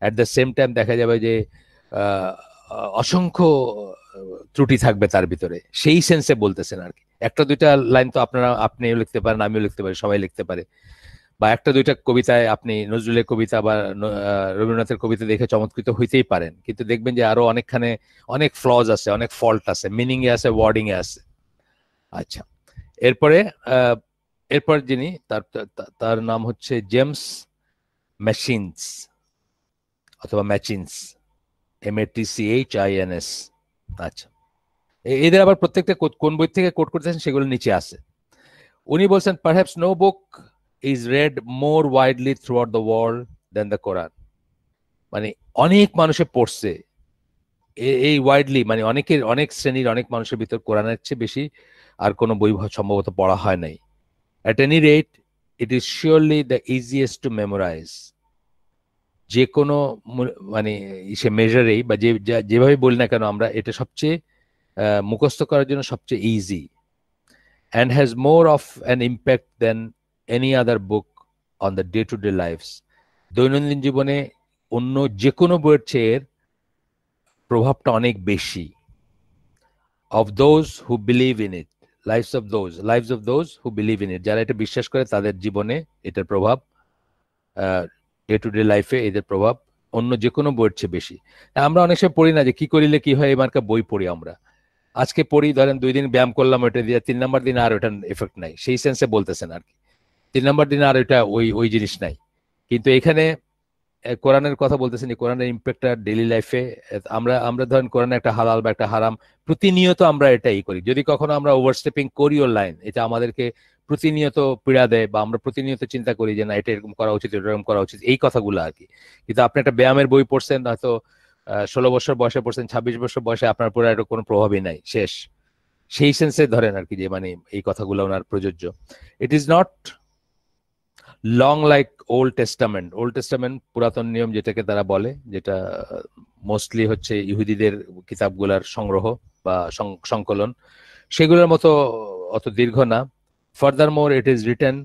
অ্যাট দ্য সেম টাইম দেখা যাবে যে অসংখ্য ত্রুটি থাকবে তার ভিতরে, সেই সেন্সে বলতেছেন আর কি। একটা দুইটা লাইন তো আপনিও লিখতে পারেন, আমিও লিখতে পারি, সবাই লিখতে পারে, বা একটা দুইটা কবিতায় আপনি নজরুলের কবিতা বা রবীন্দ্রনাথের কবিতা দেখে চমৎকৃত হইতেই পারেন, কিন্তু দেখবেন যে আরো অনেকখানে অনেক ফ্লজ আছে, অনেক ফল্ট আছে, মিনিং এ আছে, ওয়ার্ডিং এ আছে। আচ্ছা, এরপর যিনি, তার নাম হচ্ছে জেমস ম্যাচিন্স অথবা ম্যাচিন্স, MATCHINS। আচ্ছা, এদের আবার প্রত্যেকটা কোন বই থেকে কোট করতেছেন সেগুলো নিচে আছে। উনি বলছেন, perhaps no book is read more widely throughout the world than the Quran. মানে অনেক মানুষে পড়ছে, এই ওয়াইডলি মানে অনেক শ্রেণীর অনেক মানুষের ভিতর কোরআনের চেয়ে বেশি আর কোনো বই সম্ভবত পড়া হয় নাই। At any rate, it is surely the easiest to memorize. যে কোনো মানে সে মেজারেই বা যেভাবে বলি না কেন আমরা, এটা সবচেয়ে মুখস্থ করার জন্য সবচেয়ে easy, and has more of an impact than any other book on the day-to-day lives. দৈনন্দিন জীবনে অন্য যে কোনো বইয়ের চেয়ে প্রভাবটা অনেক বেশি। of those who believe in it, lives of those who believe in it, যারা এটা বিশ্বাস করে তাদের জীবনে এটার প্রভাব, ডে টু ডে লাইফে এদের প্রভাব অন্য যে কোনো বইয়ের চেয়ে বেশি। আমরা অনেক সময় পড়ি না যে কি করিলে কি হয়, এই মার্কা বই পড়ি আমরা, আজকে পড়ি, ধরেন 2 দিন ব্যায়াম করলাম ওটা দিয়ে, 3 নম্বর দিন আর ওটার এফেক্ট নাই, সেই সেন্সে বলতেছেন আর কি। 3 নম্বর দিন আর ওই জিনিস নাই। কিন্তু এখানে কোরআনের কথা বলতেছেন যে কোরআনের ইম্প্যাক্টটা ডেইলি লাইফে আমরা আমরা ধরেন কোরআনে একটা হালাল বা একটা হারাম প্রতিনিয়ত আমরা এটাই করি। যদি কখনো আমরা ওভারস্টেপিং করি ওর লাইন, এটা আমাদেরকে প্রতিনিয়ত পীড়া দেয় বা আমরা প্রতিনিয়ত চিন্তা করি যে না এটা এরকম করা উচিত, এরকম করা উচিত, এই কথাগুলো আর কি। কিন্তু আপনি একটা ব্যায়ামের বই পড়ছেন, হয়তো 16 বছর বয়সে পড়ছেন, 26 বছর বয়সে আপনার পুরো এটা কোনো প্রভাবই নাই, শেষ। সেই সেন্সে ধরেন আর কি যে মানে এই কথাগুলো ওনার প্রযোজ্য। It is not long like old testament. Old testament পুরাতন নিয়ম যেটাকে তারা বলে, যেটা মোস্টলি হচ্ছে ইহুদিদের কিতাবগুলার সংগ্রহ বা সংকলন, সেগুলোর মতো অত দীর্ঘ না। Further more it is written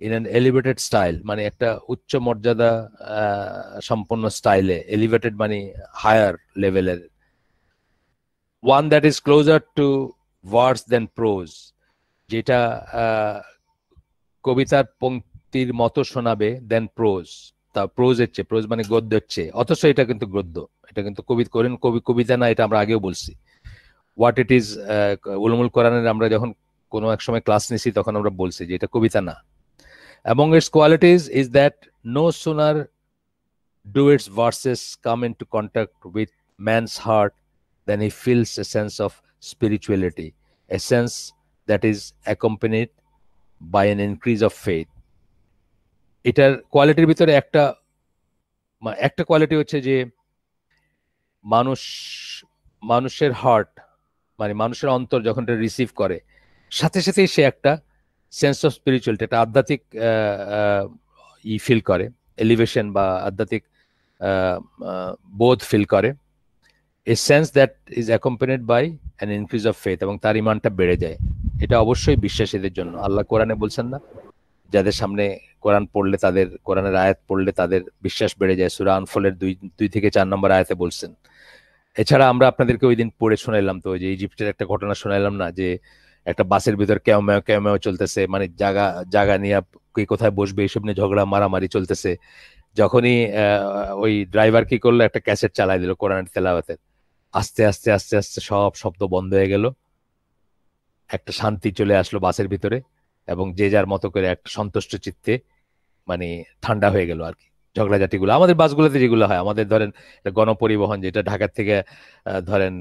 in an elevated style, মানে একটা উচ্চ মর্যাদা সম্পন্ন স্টাইলে। এলিভেটেড মানে হায়ার লেভেলের। One that is closer to verse than prose, যেটা কবিতার পঙ্ক্তির মতো শোনাবে দেন প্রোজ, তা প্রোজের চেয়ে, প্রোজ মানে গদ্যের চেয়ে, অথচ এটা কিন্তু গদ্য, এটা কিন্তু কবিতা না, এটা আমরা আগেও বলছি। হোয়াট ইট ইজ, উলুমুল কোরআনের আমরা যখন কোনো এক সময় ক্লাস নিছি তখন আমরা বলছি যে এটা কবিতা না। Among its qualities is that no sooner do its verses come into contact with man's heart than he feels a sense of spirituality, a sense that is accompanied by an increase of faith. এটার কোয়ালিটির ভিতরে একটা quality হচ্ছে যে মানুষের heart, মানে মানুষের অন্তর যখন এটা রিসিভ করে, সাথে সাথেই সে একটা সেন্স অফ স্পিরিচুয়ালিটি, একটা আধ্যাত্মিক ফিল করে, এলিভেশন বা আধ্যাত্মিক বোধ ফিল করে। A sense that is accompanied by an increase of faith, এবং তার ইমানটা বেড়ে যায়। এটা অবশ্যই বিশ্বাসীদের জন্য। আল্লাহ কোরআনে বলছেন না, যাদের সামনে কোরআন পড়লে, তাদের কোরআনের আয়াত পড়লে তাদের বিশ্বাস বেড়ে যায়। সূরা আনফলের 2 থেকে 4 নম্বর আয়াতে বলছেন। এছাড়া আমরা আপনাদেরকে ওই দিন পড়ে শোনাইলাম তো, যে ইজিপ্টের একটা ঘটনা শোনাইলাম না, যে একটা বাসের ভিতর কেউ চলতেছে, মানে জায়গা নিয়ে কে কোথায় বসবে এইসব নিয়ে ঝগড়া মারামারি চলতেছে। যখনই ওই ড্রাইভার কি করলো, একটা ক্যাসেট চালাই দিল কোরআনের তেলাওয়াতের। আস্তে আস্তে আস্তে আস্তে সব শব্দ বন্ধ হয়ে গেল, একটা শান্তি চলে আসলো বাসের ভিতরে, এবং যে যার মতো করে একটা সন্তুষ্ট চিত্তে মানে ঠান্ডা হয়ে গেল আর কি। ঝগড়াঝাটিগুলো আমাদের বাসগুলোতে যেগুলো হয়, আমাদের ধরেন গণপরিবহন যেটা ঢাকা থেকে ধরেন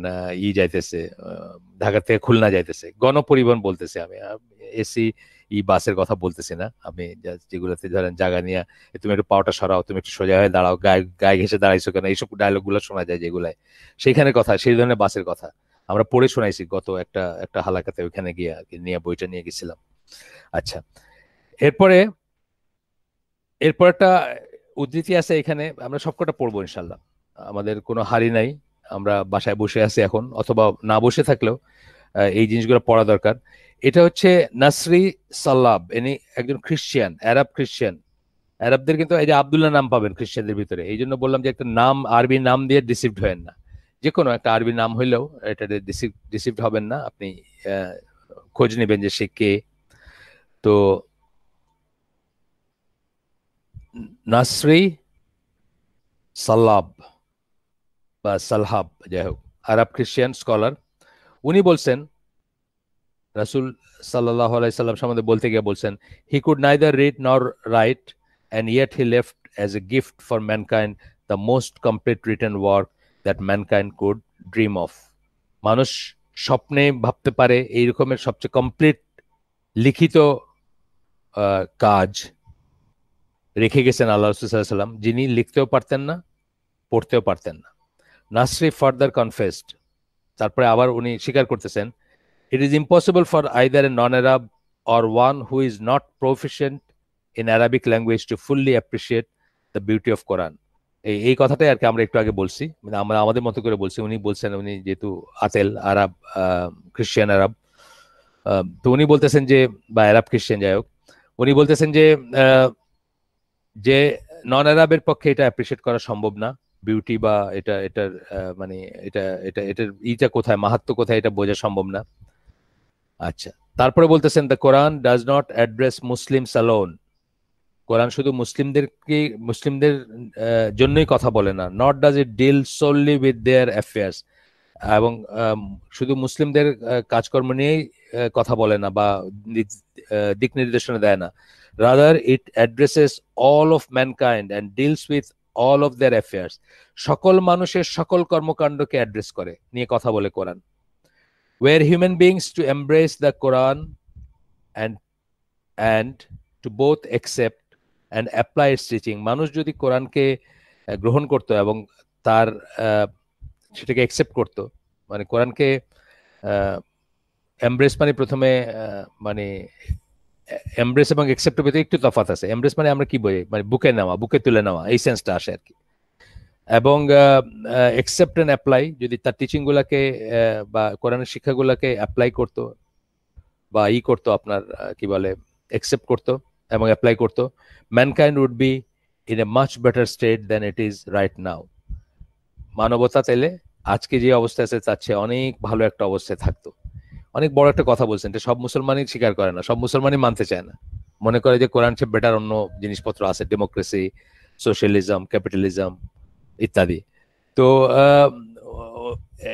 যাইতেছে, ঢাকা থেকে খুলনা যাইতেছে, গণপরিবহন বলতেছে আমি, এসি বাসের কথা বলতেছি না আমি, যেগুলোতে ধরেন জায়গা নিয়ে তুমি একটু পাওয়াটা সরাও, তুমি একটু সোজা হয়ে দাঁড়াও, গায়ে ঘেসে দাঁড়াইছো কেন, এইসব ডায়লগ গুলো শোনা যায় যেগুলাই, সেইখানে কথা, সেই ধরনের বাসের কথা আমরা পড়ে শোনাইছি গত একটা হালাকাতে, ওইখানে গিয়ে আর কি নিয়ে বইটা নিয়ে গেছিলাম। আচ্ছা, এরপর একটা উদ্ধৃতি আছে এখানে, আমরা সবকটা পড়বো ইনশাল্লাহ, আমাদের কোনো হারি নাই। আমরা বাসায় বসে আছি এখন, অথবা না বসে থাকলেও এই জিনিসগুলো পড়া দরকার। এটা হচ্ছে নাসরি সাল্লাব, ইনি একজন খ্রিস্টান, আরব খ্রিস্টান। আরবদের কিন্তু এই যে আব্দুল্লাহ নাম পাবেন খ্রিস্টানদের ভিতরে, এই জন্য বললাম যে একটা নাম, আরবি নাম দিয়ে ডিসিভড হবেন না। যে কোনো একটা আরবি নাম হইলেও এটা ডিসিভড হবেন না, আপনি খোঁজ নেবেন যে সে কে। তো নাসরি সাল্লাব বা সালহাব, যাই হোক, আরব খ্রিস্টান স্কলার। উনি বলছেন, রাসূল সাল্লাল্লাহু আলাইহি সাল্লাম সম্বন্ধে বলতে গিয়ে বলছেন, হি কুড নাইদার রিড নর right and yet he left as a gift for mankind the most complete written work that mankind could dream of. মানুষ স্বপ্নে ভাবতে পারে এই রকমের সবচেয়ে কমপ্লিট লিখিত কাজ রেখে গেছেন আল্লাহ রাসূল সাল্লাল্লাহু আলাইহি সাল্লাম, যিনি লিখতেও পারতেন না, পড়তেও পারতেন না। নাসরি ফার্দার কনফেসড, তারপরে আবার উনি স্বীকার করতেছেন, it is impossible for either a non-Arab or one who is not proficient in Arabic language to fully appreciate the beauty of Quran. এই কথাটাই আর কি আমরা একটু আগে বলছি, মানে আমরা আমাদের মতো করে বলছি, উনি বলছেন, উনি যেহেতু আতেল আরব, খ্রিস্টান আরব, তো উনি বলতেছেন যে, বা আরব খ্রিস্টান যাই হোক, উনি বলতেছেন যে নন আরবের পক্ষে এটা অ্যাপ্রিসিয়েট করা সম্ভব না, বিউটি বা এটার মানে এটার কোথায়, মাহাত্ম্য কোথায়, এটা বোঝা সম্ভব না। আচ্ছা, তারপরে বলতেছেন, the Quran does not address Muslims alone, Quran শুধু মুসলিমদের জন্যই কথা বলে না, not does it deal solely with their affairs, এবং শুধু মুসলিমদের কাজকর্ম নিয়েই কথা বলে না বা দিক নির্দেশনা দেয় না, rather it addresses all of mankind and deals with all of their affairs, সকল মানুষের সকল কর্মকাণ্ডকে অ্যাড্রেস করে, নিয়ে কথা বলে কোরআন। Where human beings to embrace the Quran and to both accept and apply its teaching, মানুষ যদি কোরআনকে গ্রহণ করতো এবং তার সেটাকে অ্যাকসেপ্ট করতো, মানে কোরআনকে এমব্রেস মানে প্রথমে মানে এমব্রেস এবং অ্যাকসেপ্টের ভিতরে একটু তফাৎ আছে। এমব্রেস মানে আমরা কি বলি, মানে বুকে নেওয়া, বুকে তুলে নেওয়া, এই সেন্সটা আসে আর কি। এবং অ্যাকসেপ্ট এন্ড অ্যাপ্লাই, যদি তার টিচিং গুলাকে বা কোরআনের শিক্ষাগুলোকে অ্যাপ্লাই করতো বা করতো, আপনার কি বলে অ্যাকসেপ্ট করতো এবং অ্যাপ্লাই করতো, mankind would be in a much better state than it is right now. মানবতা তাইলে আজকে যে অবস্থা আছে তার চেয়ে অনেক ভালো একটা অবস্থায় থাকতো। অনেক বড় একটা কথা বলছেন, এটা সব মুসলমানই স্বীকার করে না, সব মুসলমানই মানতে চায় না, মনে করে যে কোরআন চেয়ে বেটার অন্য জিনিসপত্র আছে, ডেমোক্রেসি, সোশ্যালিজম, ক্যাপিটালিজম ইত্যাদি। তো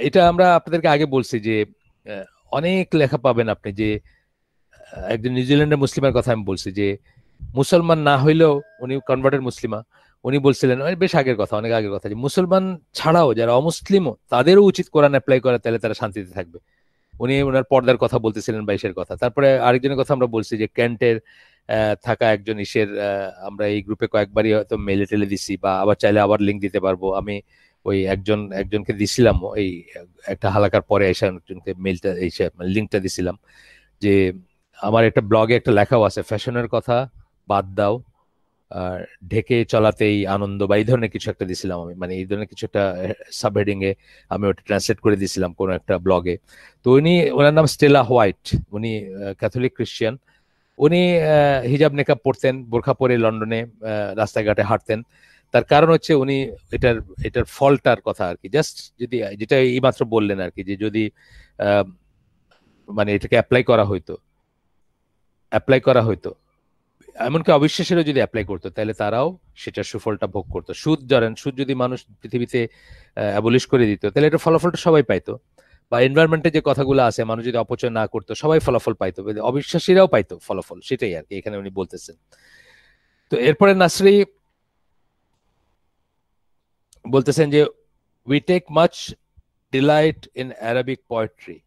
এটা আমরা আপনাদেরকে আগে বলছি যে অনেক লেখা পাবেন আপনি, যে একজন নিউজিল্যান্ডের মুসলিমের কথা আমি বলছি, যে মুসলমান না হইলেও উনি কনভার্টেড মুসলিমা, উনি বলছিলেন বেশ আগের কথা, অনেক আগের কথা, যে মুসলমান ছাড়াও যারা অমুসলিমও তাদেরও উচিত কোরআন অ্যাপ্লাই করা, তাহলে তারা শান্তিতে থাকবে। উনি ওনার পর্দার কথা বলতেছিলেন, বাইশের কথা। তারপরে আরেকজনের কথা আমরা বলছি, যে ক্যান্টের থাকা একজন ইসের, আমরা এই গ্রুপে কয়েকবারই হয়তো মেলে টেলে দিছি, বা আবার চাইলে আবার লিঙ্ক দিতে পারবো। আমি ওই একজনকে দিছিলাম, এই একটা হালাকার পরে এসে একজনকে মেলটা এসে লিঙ্কটা দিছিলাম, যে আমার একটা ব্লগে একটা লেখাও আছে, ফ্যাশনের কথা বাদ দাও, ঢেকে চলাতেই আনন্দ, বা এই ধরনের কিছু একটা দিছিলাম আমি, মানে এই ধরনের কিছু একটা সাবহেডিং এ আমি ওটা ট্রান্সলেট করে দিছিলাম কোন একটা ব্লগে। তো ওনার নাম স্টেলা হোয়াইট, উনি ক্যাথলিক খ্রিস্টিয়ান। উনি হিজাব নেকাব পড়তেন, বোরখা পরে লন্ডনে রাস্তাঘাটে হাঁটতেন। তার কারণ হচ্ছে উনি এটার ফলটার কথা আর কি, জাস্ট যদি যেটা এই মাত্র বললেন আর কি, যে যদি মানে এটাকে অ্যাপ্লাই করা হইতো, এমনকি অবিশ্বাসীরাও যদি অ্যাপ্লাই করতো, তাহলে তারাও সেটার সুফলটা ভোগ করতো। সুদ যদি মানুষ পৃথিবীতে অ্যাবলিশ করে দিত, তাহলে এটা ফলাফলটা সবাই পাইতো। বা এনভায়রনমেন্টে যে কথাগুলো আছে, মানুষ যদি অপচয় না করতো, সবাই ফলাফল পাইতো, অবিশ্বাসীরাও পাইতো ফলাফল, সেটাই আর কি এখানে উনি বলতেছেন। তো এরপরে নাসরি বলতেছেন যে we take much delight in Arabic poetry.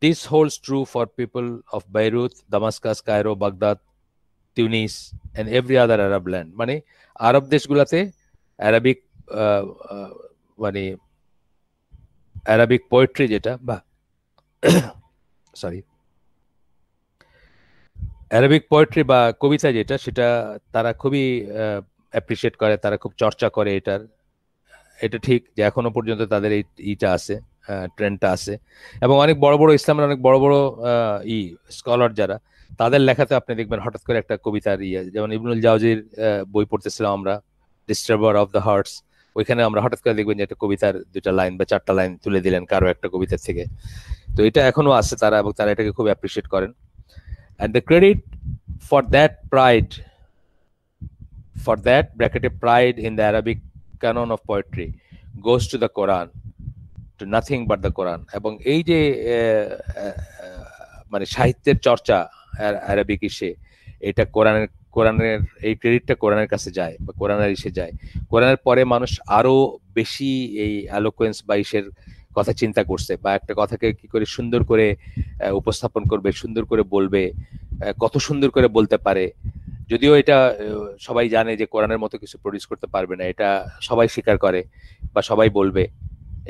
This holds true for people of Beirut, Damascus, Cairo, Baghdad, Tunis and every other Arab land. মানে আরব দেশগুলোতে অ্যারাবিক মানে অ্যারাবিক পোয়েট্রি যেটা, বা সরি অ্যারাবিক পোয়েট্রি বা কবিতা যেটা, সেটা তারা খুবই অ্যাপ্রিসিয়েট করে, তারা খুব চর্চা করে এটার। এটা ঠিক যে এখনো পর্যন্ত তাদের এইটা আছে, ট্রেন্ডটা আছে। এবং অনেক বড় বড় ইসলামের অনেক বড় বড় স্কলার যারা, তাদের লেখাতে আপনি দেখবেন হঠাৎ করে একটা কবিতার যেমন ইবনুল জাওজির বই পড়তেছিলাম আমরা, ডিস্টার্বার অফ দ্য হার্টস, ওইখানে আমরা হঠাৎ করে দেখবেন যে একটা কবিতার 2টা লাইন বা 4টা লাইন তুলে দিলেন কারো একটা কবিতার থেকে। তো এটা এখনো আছে তারা, এবং তারা এটাকে খুব অ্যাপ্রিসিয়েট করেন। and the credit for that bracketed pride in the Arabic canon of poetry goes to the Quran, to nothing but the Quran. এবং এই যে মানে সাহিত্যের চর্চা আরবিক ইসে, এটা কোরআনের এই ক্রেডিটটা কোরআনের কাছে যায়, বা কোরআনের ইসে যায়। কোরআনের পরে মানুষ আরো বেশি এই অ্যালোকুয়েন্স বা ইসের কথা চিন্তা করছে, বা একটা কথাকে কি করে সুন্দর করে উপস্থাপন করবে, সুন্দর করে বলবে, কত সুন্দর করে বলতে পারে। যদিও এটা সবাই জানে যে কোরআনের মতো কিছু প্রডিউস করতে পারবে না, এটা সবাই স্বীকার করে বা সবাই বলবে,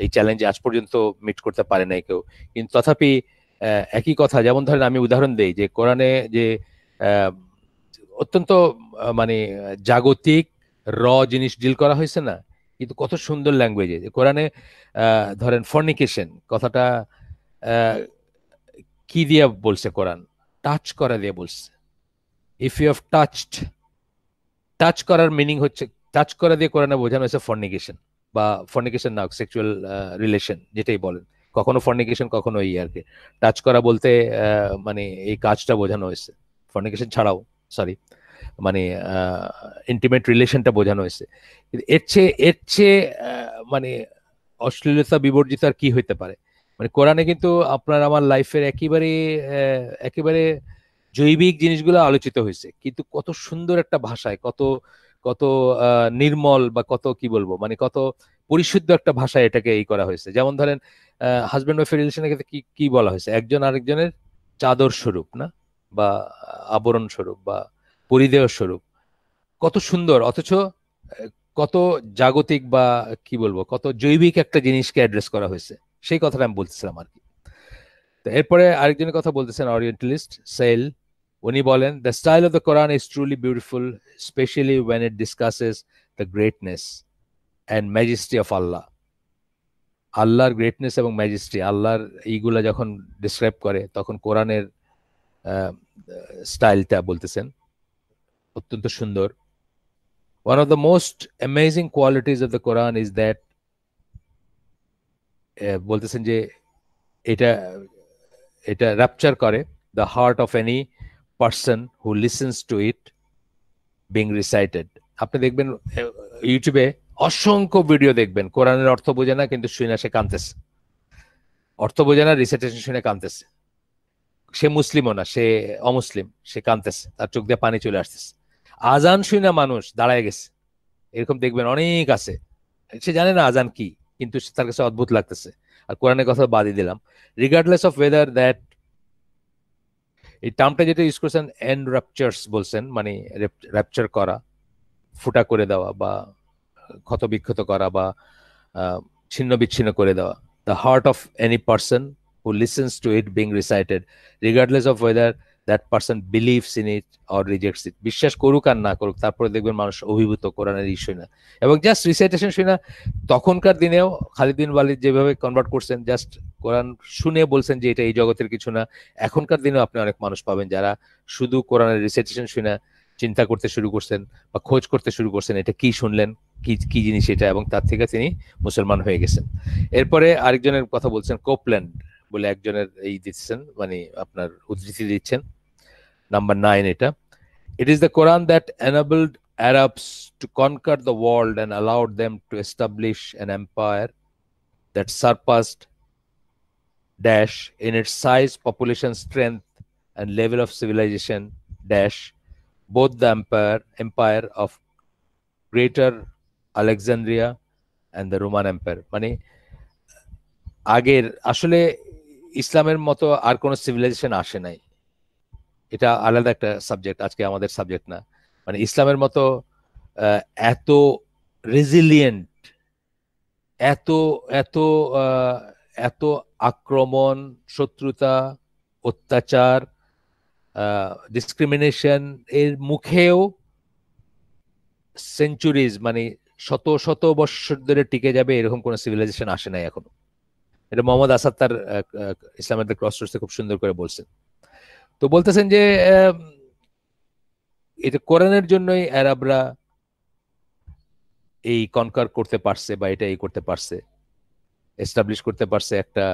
এই চ্যালেঞ্জ আজ পর্যন্ত মিট করতে পারে নাই কেউ। কিন্তু তথাপি একই কথা, যেমন ধরেন আমি উদাহরণ দেই, যে কোরআনে যে অত্যন্ত মানে জাগতিক জিনিস ডিল করা হয়েছে না, কিন্তু কত সুন্দর ল্যাঙ্গুয়েজে কোরআনে ধরেন ফর্নিকেশন কথাটা কি দিয়ে বলছে কোরআন, টাচ করা দিয়ে বলছে। ইফ ইউ হ্যাভ টাচ করার মিনিং হচ্ছে, টাচ করা দিয়ে কোরআনে বোঝানো হয়েছে ফর্নিকেশন, বা ফর্নিকেশন না, সেক্সুয়াল রিলেশন যেটাই বলেন, কখনো ফর্নিকেশন কখনো আর কি। টাচ করা বলতে মানে এই কাজটা বোঝানো হয়েছে, ফর্নিকেশন ছাড়াও সরি, মানে ইন্টিমেট রিলেশনটা বোঝানো হয়েছে। এর চেয়ে মানে অশ্লীলতা বিবর্জিত আর কি হইতে পারে। মানে কোরআনে কিন্তু আপনার আমার লাইফের একেবারে জৈবিক জিনিসগুলো আলোচিত হয়েছে, কিন্তু কত সুন্দর একটা ভাষায়, কত কত নির্মল বা কত কি বলবো মানে কত পরিশুদ্ধ একটা ভাষায় এটাকে এই করা হয়েছে। যেমন ধরেন হাজব্যান্ড ওয়াইফের রিলেশনের ক্ষেত্রে কি কি বলা হয়েছে, একজন আরেকজনের চাদর স্বরূপ না, বা আবরণ স্বরূপ বা পরিধেয় স্বরূপ, কত সুন্দর, অথচ কত জাগতিক বা কি বলবো কত জৈবিক একটা জিনিসকে অ্যাড্রেস করা হয়েছে, সেই কথাটা আমি বলতেছিলাম আর কি। তো এরপরে আরেকজনের কথা বলতেছেন অরিয়েন্টালিস্ট সেল, উনি বলেন the style of the Quran is truly beautiful especially when it discusses the greatness and majesty of Allah. আল্লাহর গ্রেটনেস এবং ম্যাজেস্টি, আল্লাহর এইগুলা যখন ডিসক্রাইব করে তখন কোরআনের স্টাইলটা বলতেছেন অত্যন্ত সুন্দর। One of the most amazing qualities of the Quran is that বলতেছেন যে এটা এটা র্যাপচার করে the heart of any person who listens to it being recited. আপনি দেখবেন ইউটিউবে অসংখ্য ভিডিও দেখবেন, কোরআনের অর্থ বোঝে না কিন্তু শুনে সে কাঁদতেছে, অর্থ বোঝে না রিসাইটেশন শুনে কাঁদতেছে, সে মুসলিমও না, সে অমুসলিম, সে কাঁদতেছে, তার চোখ দিয়ে পানি চলে আসতেছে। আজান শুনে মানুষ দাঁড়ায় গেছে, এরকম দেখবেন অনেক আছে, সে জানে না আজান কি কিন্তু তার কাছে অদ্ভুত লাগতেছে। আর কোরআনের কথা বাদই দিলাম, রিগার্ডলেস অফ ওয়েদার দ্যাট, এই টার্মটা যেটা ইউজ করছেন এনরাপচার্স বলছেন, মানে র্যাপচার করা, ফুটা করে দেওয়া বা ক্ষত বিক্ষত করা বা ছিন্ন বিচ্ছিন্ন করে দেওয়া। The heart of any person who listens to it being recited regardless of whether that person believes in it or rejects it. বিশ্বাস করুক আর না করুক, তারপরে দেখবেন মানুষ অভিভূত কোরআনের ইস্যু না। এবং জাস্ট রিসাইটেশন শুনে, তখনকার দিনেও খালিদ বিন ওয়ালিদ যেভাবে কনভার্ট করছেন, জাস্ট কোরআন শুনে বলছেন যে এটা এই জগতের কিছু না। এখনকার দিনেও আপনি অনেক মানুষ পাবেন যারা শুধু কোরআনের রিসাইটেশন শুনে চিন্তা করতে শুরু করছেন বা খোঁজ করতে শুরু করছেন, এটা কি শুনলেন, কি কি জিনিস এটা, এবং তার থেকে তিনি মুসলমান হয়ে গেছেন। এরপরে আরেকজনের কথা বলছেন, কোপল্যান্ড বলে একজনের এই দিচ্ছেন, মানে আপনার উদ্ধৃতি দিচ্ছেন, নাম্বার 9 এটা। It is the Quran that enabled Arabs to conquer the world and allowed them to establish an empire that surpassed dash in its size, population strength, and level of civilization dash both the empire of Greater Alexandria and the Roman Empire. মানে আগের আসলে ইসলামের মতো আর কোন civilisation আসে নাই, এটা আলাদা একটা সাবজেক্ট, আজকে আমাদের সাবজেক্ট না। মানে ইসলামের মতো এত রেজিলিয়েন্ট, এত এত এত আক্রমণ, শত্রুতা, অত্যাচার, ডিসক্রিমিনেশন এর মুখেও সেঞ্চুরিজ মানে শত শত বছর ধরে টিকে যাবে এরকম কোন সিভিলাইজেশন আসে নাই এখনো। এটা মোহাম্মদ আসাদ তার ইসলামের দ্য ক্রসরোডসে খুব সুন্দর করে বলছেন। তো বলতেছেন যে এটা কোরআনের জন্যই আরবরা এই কনকার করতে পারছে বা এটা এই করতে পারছে, এস্টাবলিশ করতে পারছে একটা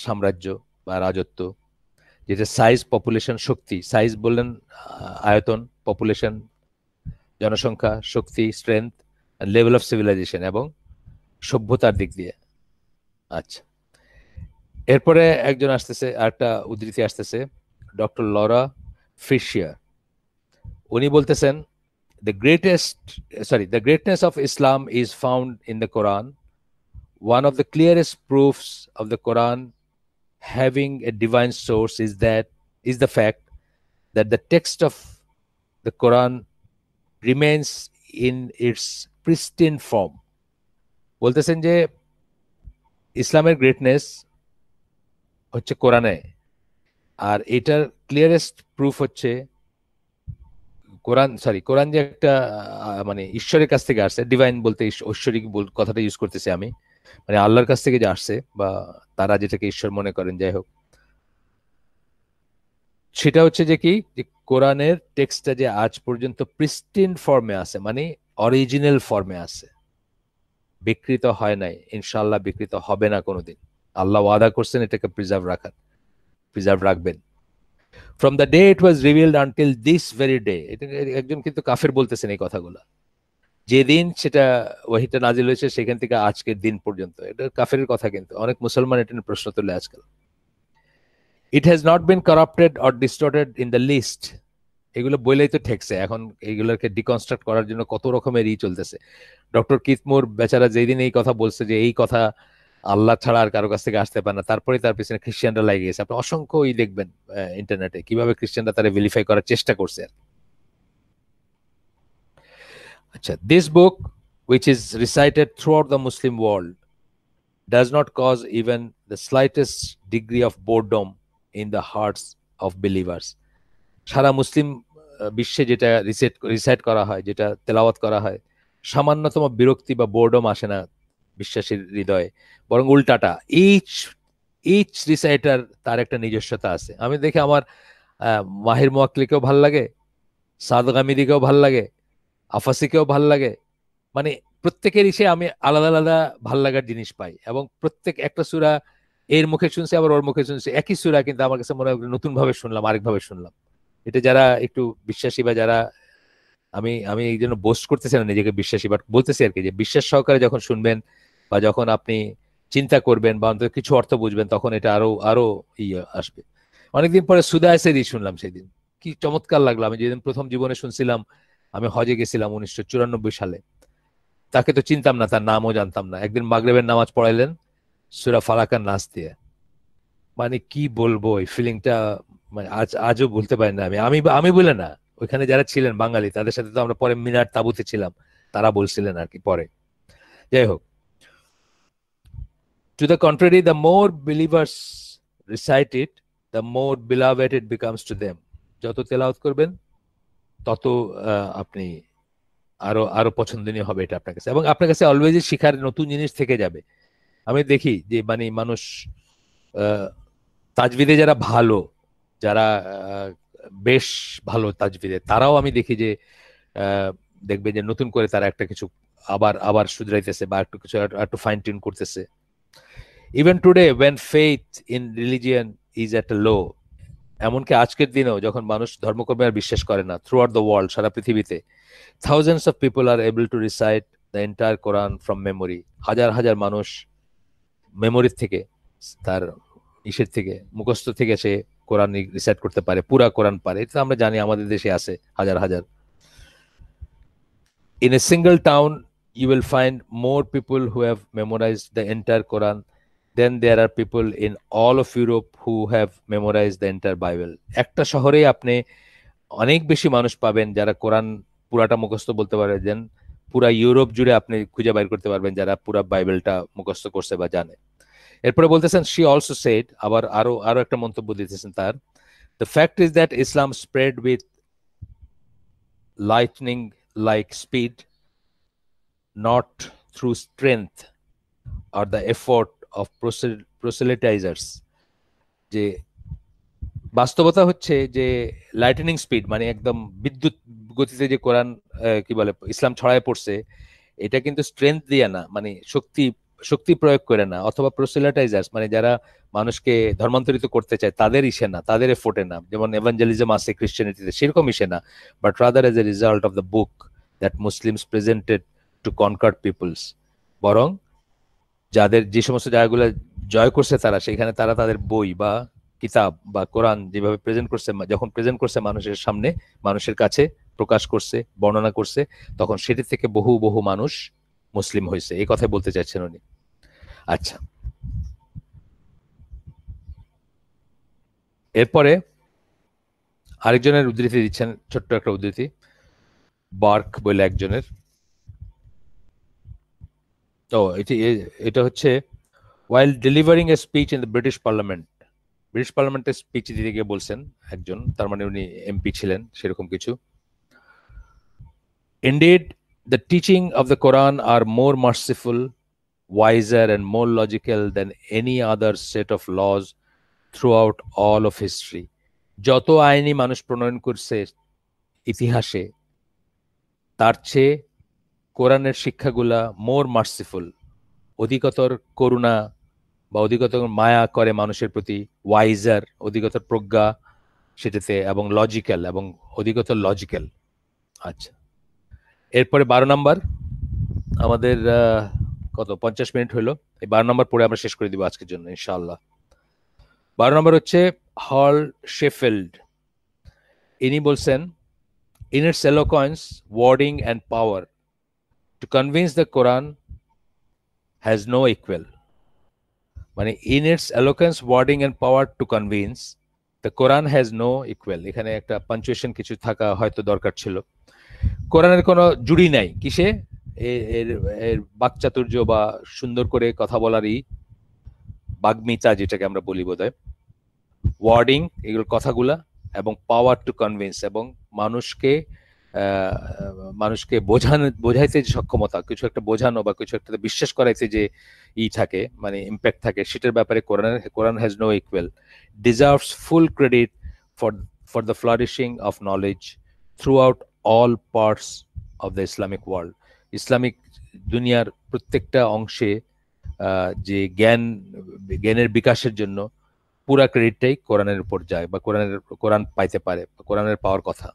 সাম্রাজ্য বা রাজত্ব, যেটা সাইজ, পপুলেশন, শক্তি, সাইজ বললেন আয়তন, পপুলেশন জনসংখ্যা, শক্তি স্ট্রেংথ, লেভেল অফ সিভিলাইজেশন এবং সভ্যতার দিক দিয়ে। আচ্ছা, এরপরে একজন আসতেছে, আরেকটা উদ্ধৃতি আসতেছে, ডক্টর লরা ফিশিয়ার। উনি বলতেছেন the greatness of Islam is found in the Quran. One of the clearest proofs of the Quran having a divine source is the fact that the text of the Quran remains in its pristine form. বলতেছেন যে ইসলামের greatness হচ্ছে কোরআনে, আর এটার ক্লিয়ারেস্ট proof হচ্ছে কোরআন যে একটা মানে ঈশ্বরের কাছ থেকে আসছে, ডিভাইন বলতে ঐশ্বরিক কথাটা ইউজ করতেছি আমি, মানে আল্লাহর কাছ থেকে যে আসছে বা তারা যেটাকে ঈশ্বর মনে করেন, যাই হোক, সেটা হচ্ছে যে কি, যে কোরআনের টেক্সটটা যে আজ পর্যন্ত প্রিস্টিন ফর্মে আছে, মানে অরিজিনাল ফর্মে আছে, বিকৃত হয় নাই, ইনশাআল্লাহ বিকৃত হবে না কোনোদিন। আল্লাহ ওয়াদা করছেন এটাকে প্রিজার্ভ রাখবেন। From the day it was revealed until this very day, এটা একজন কিন্তু কাফের বলতেছেন এই কথাগুলো, যেদিন সেটা ওয়াহিটা নাজিল হয়েছে সেখান থেকে আজকের দিন পর্যন্ত, এটা কাফেরের কথা, কিন্তু অনেক মুসলমান এটা নিয়ে প্রশ্ন তোলে আজকাল। It has not been corrupted or distorted in the least. এগুলো বলেই তো ঠেকছে, এখন এইগুলোকে ডিকনস্ট্রাক্ট করার জন্য কত রকমের চলতেছে। ডক্টর কিথমোর বেচারা যেদিন এই কথা বলছে যে এই কথা আল্লাহ ছাড়া আর কারো কাছ থেকে আসতে পারে না, তারপরে তার পিছনে খ্রিস্টানরা লাগিয়ে গেছে। আপনি অসংখ্য দেখবেন ইন্টারনেটে কিভাবে খ্রিস্টানরা তারা ভেরিফাই করার চেষ্টা করছে। আচ্ছা, this book which is recited throughout the Muslim world does not cause even the slightest degree of boredom in the hearts of believers. সারা মুসলিম বিশ্বে যেটা রিসাইট করা হয়, যেটা তেলাওয়াত করা হয়, সামান্যতম বিরক্তি বা বোর্ডম আসে না বিশ্বাসীর হৃদয়ে, বরং উল্টাটা। এইচ এইচ রিসাইটার তার একটা নিজস্বতা আছে। আমি দেখে আমার মাহির মোয়াক্কিলকেও ভাল লাগে, সাদ গামিদিকেও ভাল লাগে, আফাসিকেও ভাল লাগে, মানে প্রত্যেকেরই সে আমি আলাদা আলাদা ভাল লাগার জিনিস পাই। এবং প্রত্যেক একটা সূরা এর মুখে শুনছি, আবার ওর মুখে শুনছি, একই সূরা কিন্তু আমার কাছে মনে হয় নতুন ভাবে শুনলাম, আরেকভাবে শুনলাম। এটা যারা একটু বিশ্বাসী বা যারা, আমি আমি এই জন্য বোস্ট করতেছি না নিজেকে বিশ্বাসী, বাট বলতেছি আর কি যে বিশ্বাস সহকারে যখন শুনবেন বা যখন আপনি চিন্তা করবেন বা অন্তত কিছু অর্থ বুঝবেন, তখন এটা আরো আরো ইয়ে আসবে। অনেকদিন পরে সুদাইসেরই শুনলাম সেদিন, কি চমৎকার লাগলো। আমি যেদিন প্রথম জীবনে শুনছিলাম, আমি হজে গেছিলাম 1994 সালে, তাকে তো চিনতাম না, তার নামও জানতাম না। একদিন মাগরিবের নামাজ পড়াইলেন সূরা ফালাকার নাস দিয়ে, মানে কি বলবো এই ফিলিংটা, মানে আজও বলতে পারি না। আমি আমি আমি বলে না, ওইখানে যারা ছিলেন বাঙালি তাদের সাথে তো আমরা পরে মিনার তাঁবুতে ছিলাম, তারা বলছিলেন আর কি পরে। যাই হোক, to the contrary, the more believers recite it, the more beloved it becomes to them. যত তেলাওয়াত করবেন তত আপনি আরো আরো পছন্দনীয় হবে এটা আপনার কাছে, এবং আপনার কাছে অলওয়েজই শিখার নতুন জিনিস থেকে যাবে। আমি দেখি যে মানে মানুষ তাজবিদে যারা ভালো, যারা বেশ ভালো তাজবিদে, তারাও আমি দেখি যে দেখবে যে নতুন করে তারা একটা কিছু আবার আবার শুধরাইতেছে বা একটু কিছু একটু ফাইন টিউন করতেছে। Even today when faith in religion is at a low, এমনকি আজকের দিনেও যখন মানুষ ধর্মকর্মে আর বিশ্বাস করে না, থ্রু আউট দ্য ওয়ার্ল্ড, সারা পৃথিবীতে thousands of people R able to recite the entire Quran from memory. হাজার হাজার মানুষ মেমোরির থেকে, তার ইসের থেকে, মুখস্থ থেকে সে কোরআন রিসাইট করতে পারে, পুরা কোরআন পারে। এটা আমরা জানি আমাদের দেশে আছে হাজার হাজার। In a single town, you will find more people who have memorized the entire Quran than there are people in all of Europe who have memorized the entire Bible. একটা শহরে আপনি অনেক বেশি মানুষ পাবেন যারা কোরআন পুরাটা মুখস্থ বলতে পারে, দেন পুরা ইউরোপ জুড়ে আপনি খুঁজে বাইর করতে পারবেন যারা পুরা বাইবেলটা মুখস্থ করছে বা জানে। এরপরে বলতেছেন, she also said, আবার আরো আরো একটা মন্তব্য দিতেছেন তার, the fact is that Islam spread with lightning like speed, not through strength or the effort of proselytizers. যে বাস্তবতা হচ্ছে যে লাইটনিং স্পিড মানে একদম বিদ্যুৎ গতিতে যে কোরআন কি বলে ইসলাম ছড়ায় পড়ছে, এটা কিন্তু স্ট্রেংথ দিয়ে না, মানে শক্তি শক্তি প্রয়োগ করে না, অথবা প্রোসেলাটাইজার্স মানে যারা মানুষকে ধর্মান্তরিত করতে চায় তাদের ইসে না, তাদের এফোর্টে না, যেমন এভাঞ্জেলিজম আছে খ্রিস্টানিটিতে, সেরকম ইসে না, but rather as a result of the book that Muslims presented to conquer peoples. বরং যাদের যে সমস্ত জায়গাগুলো জয় করছে তারা, সেখানে তারা তাদের বই বা কিতাব বা কোরআন যেভাবে প্রেজেন্ট করছে, যখন প্রেজেন্ট করছে মানুষের সামনে, মানুষের কাছে প্রকাশ করছে, বর্ণনা করছে, তখন সেটি থেকে বহু বহু মানুষ মুসলিম হয়েছে, এই কথাই বলতে চাইছেন উনি। আচ্ছা, এরপরে আরেকজনের উদ্ধৃতি দিচ্ছেন, ছোট্ট একটা উদ্ধৃতি, বার্ক বলে একজনের। ও এটা হচ্ছে, while delivering a speech in the British Parliament, British পার্লামেন্টের স্পিচ দিতে গিয়ে বলছেন একজন, তার মানে উনি এমপি ছিলেন সেরকম কিছু, indeed the teaching of the Quran are more merciful, wiser and more logical than any other set of laws throughout all of history. যত আইনি মানুষ প্রণয়ন করছে ইতিহাসে, তার চেয়ে কোরআনের শিক্ষাগুলা মোর মার্সিফুল, অধিকতর করুণা বা অধিকতর মায়া করে মানুষের প্রতি, ওয়াইজার অধিকতর প্রজ্ঞা সেটাতে, এবং লজিক্যাল এবং অধিকতর লজিক্যাল। আচ্ছা, এরপরে 12 নম্বর, আমাদের কত 50 মিনিট হলো, এই 12 নম্বর পরে আমরা শেষ করে দিব আজকের জন্য ইনশাআল্লাহ। 12 নম্বর হচ্ছে হল শেফিল্ড। ইনি বলছেন, in its eloquence, wording, and power to convince the Quran has no equal. মানে in its eloquence, wording, and power to convince the Quran has no equal. এখানে একটা পাঞ্চুয়েশন কিছু থাকা হয়তো দরকার ছিল। কোরআনের কোনো জুড়ি নাই কিসে, এর এর বাকচাতুর্য বা সুন্দর করে কথা বলারই বাগ্মিতা যেটাকে আমরা বলি বোধহয়, ওয়ার্ডিং এগুলো কথাগুলা, এবং পাওয়ার টু কনভিন্স, এবং মানুষকে মানুষকে বোঝাইতে যে সক্ষমতা, কিছু একটা বোঝানো বা কিছু একটা বিশ্বাস করাইতে যে থাকে, মানে ইম্প্যাক্ট থাকে, সেটার ব্যাপারে Quran has no equal, deserves full credit for the flourishing of knowledge throughout all parts of the Islamic world. Islamic দুনিয়ার প্রত্যেকটা অংশে যে জ্ঞানের বিকাশের জন্য পুরা ক্রেডিটটাই কোরআনের উপর যায়, বা কোরআন পাইতে পারে, কোরআনের পাওয়ার কথা।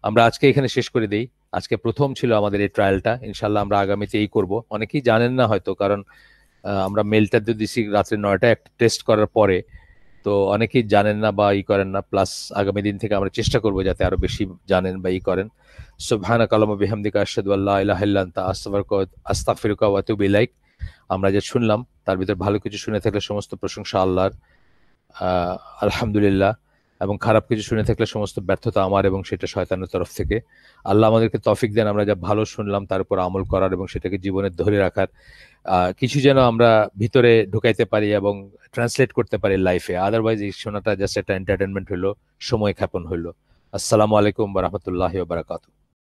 আমরা আজকে এখানে শেষ করে দেই। আজকে প্রথম ছিল আমাদের এই ট্রায়ালটা, ইনশাল্লাহ আমরা আগামীতে এই করব। অনেকেই জানেন না হয়তো, কারণ আমরা মেলটা দিয়ে দিছি রাত্রে 9টায় একটা টেস্ট করার পরে, তো অনেকেই জানেন না বা করেন না। প্লাস আগামী দিন থেকে আমরা চেষ্টা করব যাতে আরো বেশি জানেন বা করেন। সুবহানাকা আল্লাহুম্মা বিহামদিকা আশহাদু আল্লা ইলাহা ইল্লা আনতা আস্তাগফিরুকা ওয়া আতুবু ইলাইক। আমরা যে শুনলাম তার ভিতর ভালো কিছু শুনে থাকলে সমস্ত প্রশংসা আল্লাহর, আলহামদুলিল্লাহ, এবং খারাপ কিছু শুনে থাকলে সমস্ত ব্যর্থতা আমার এবং সেটা শয়তানের তরফ থেকে। আল্লাহ আমাদেরকে তৌফিক দেন আমরা যা ভালো শুনলাম তার উপর আমল করার এবং সেটাকে জীবনে ধরে রাখার, কিছু যেন আমরা ভিতরে ঢুকাইতে পারি এবং ট্রান্সলেট করতে পারি লাইফে। আদারওয়াইজ এই শোনাটা জাস্ট একটা এন্টারটেনমেন্ট হলো, সময় ক্ষেপণ হলো। আসসালামু আলাইকুম ওয়া রাহমাতুল্লাহি ওয়া বারাকাতুহু।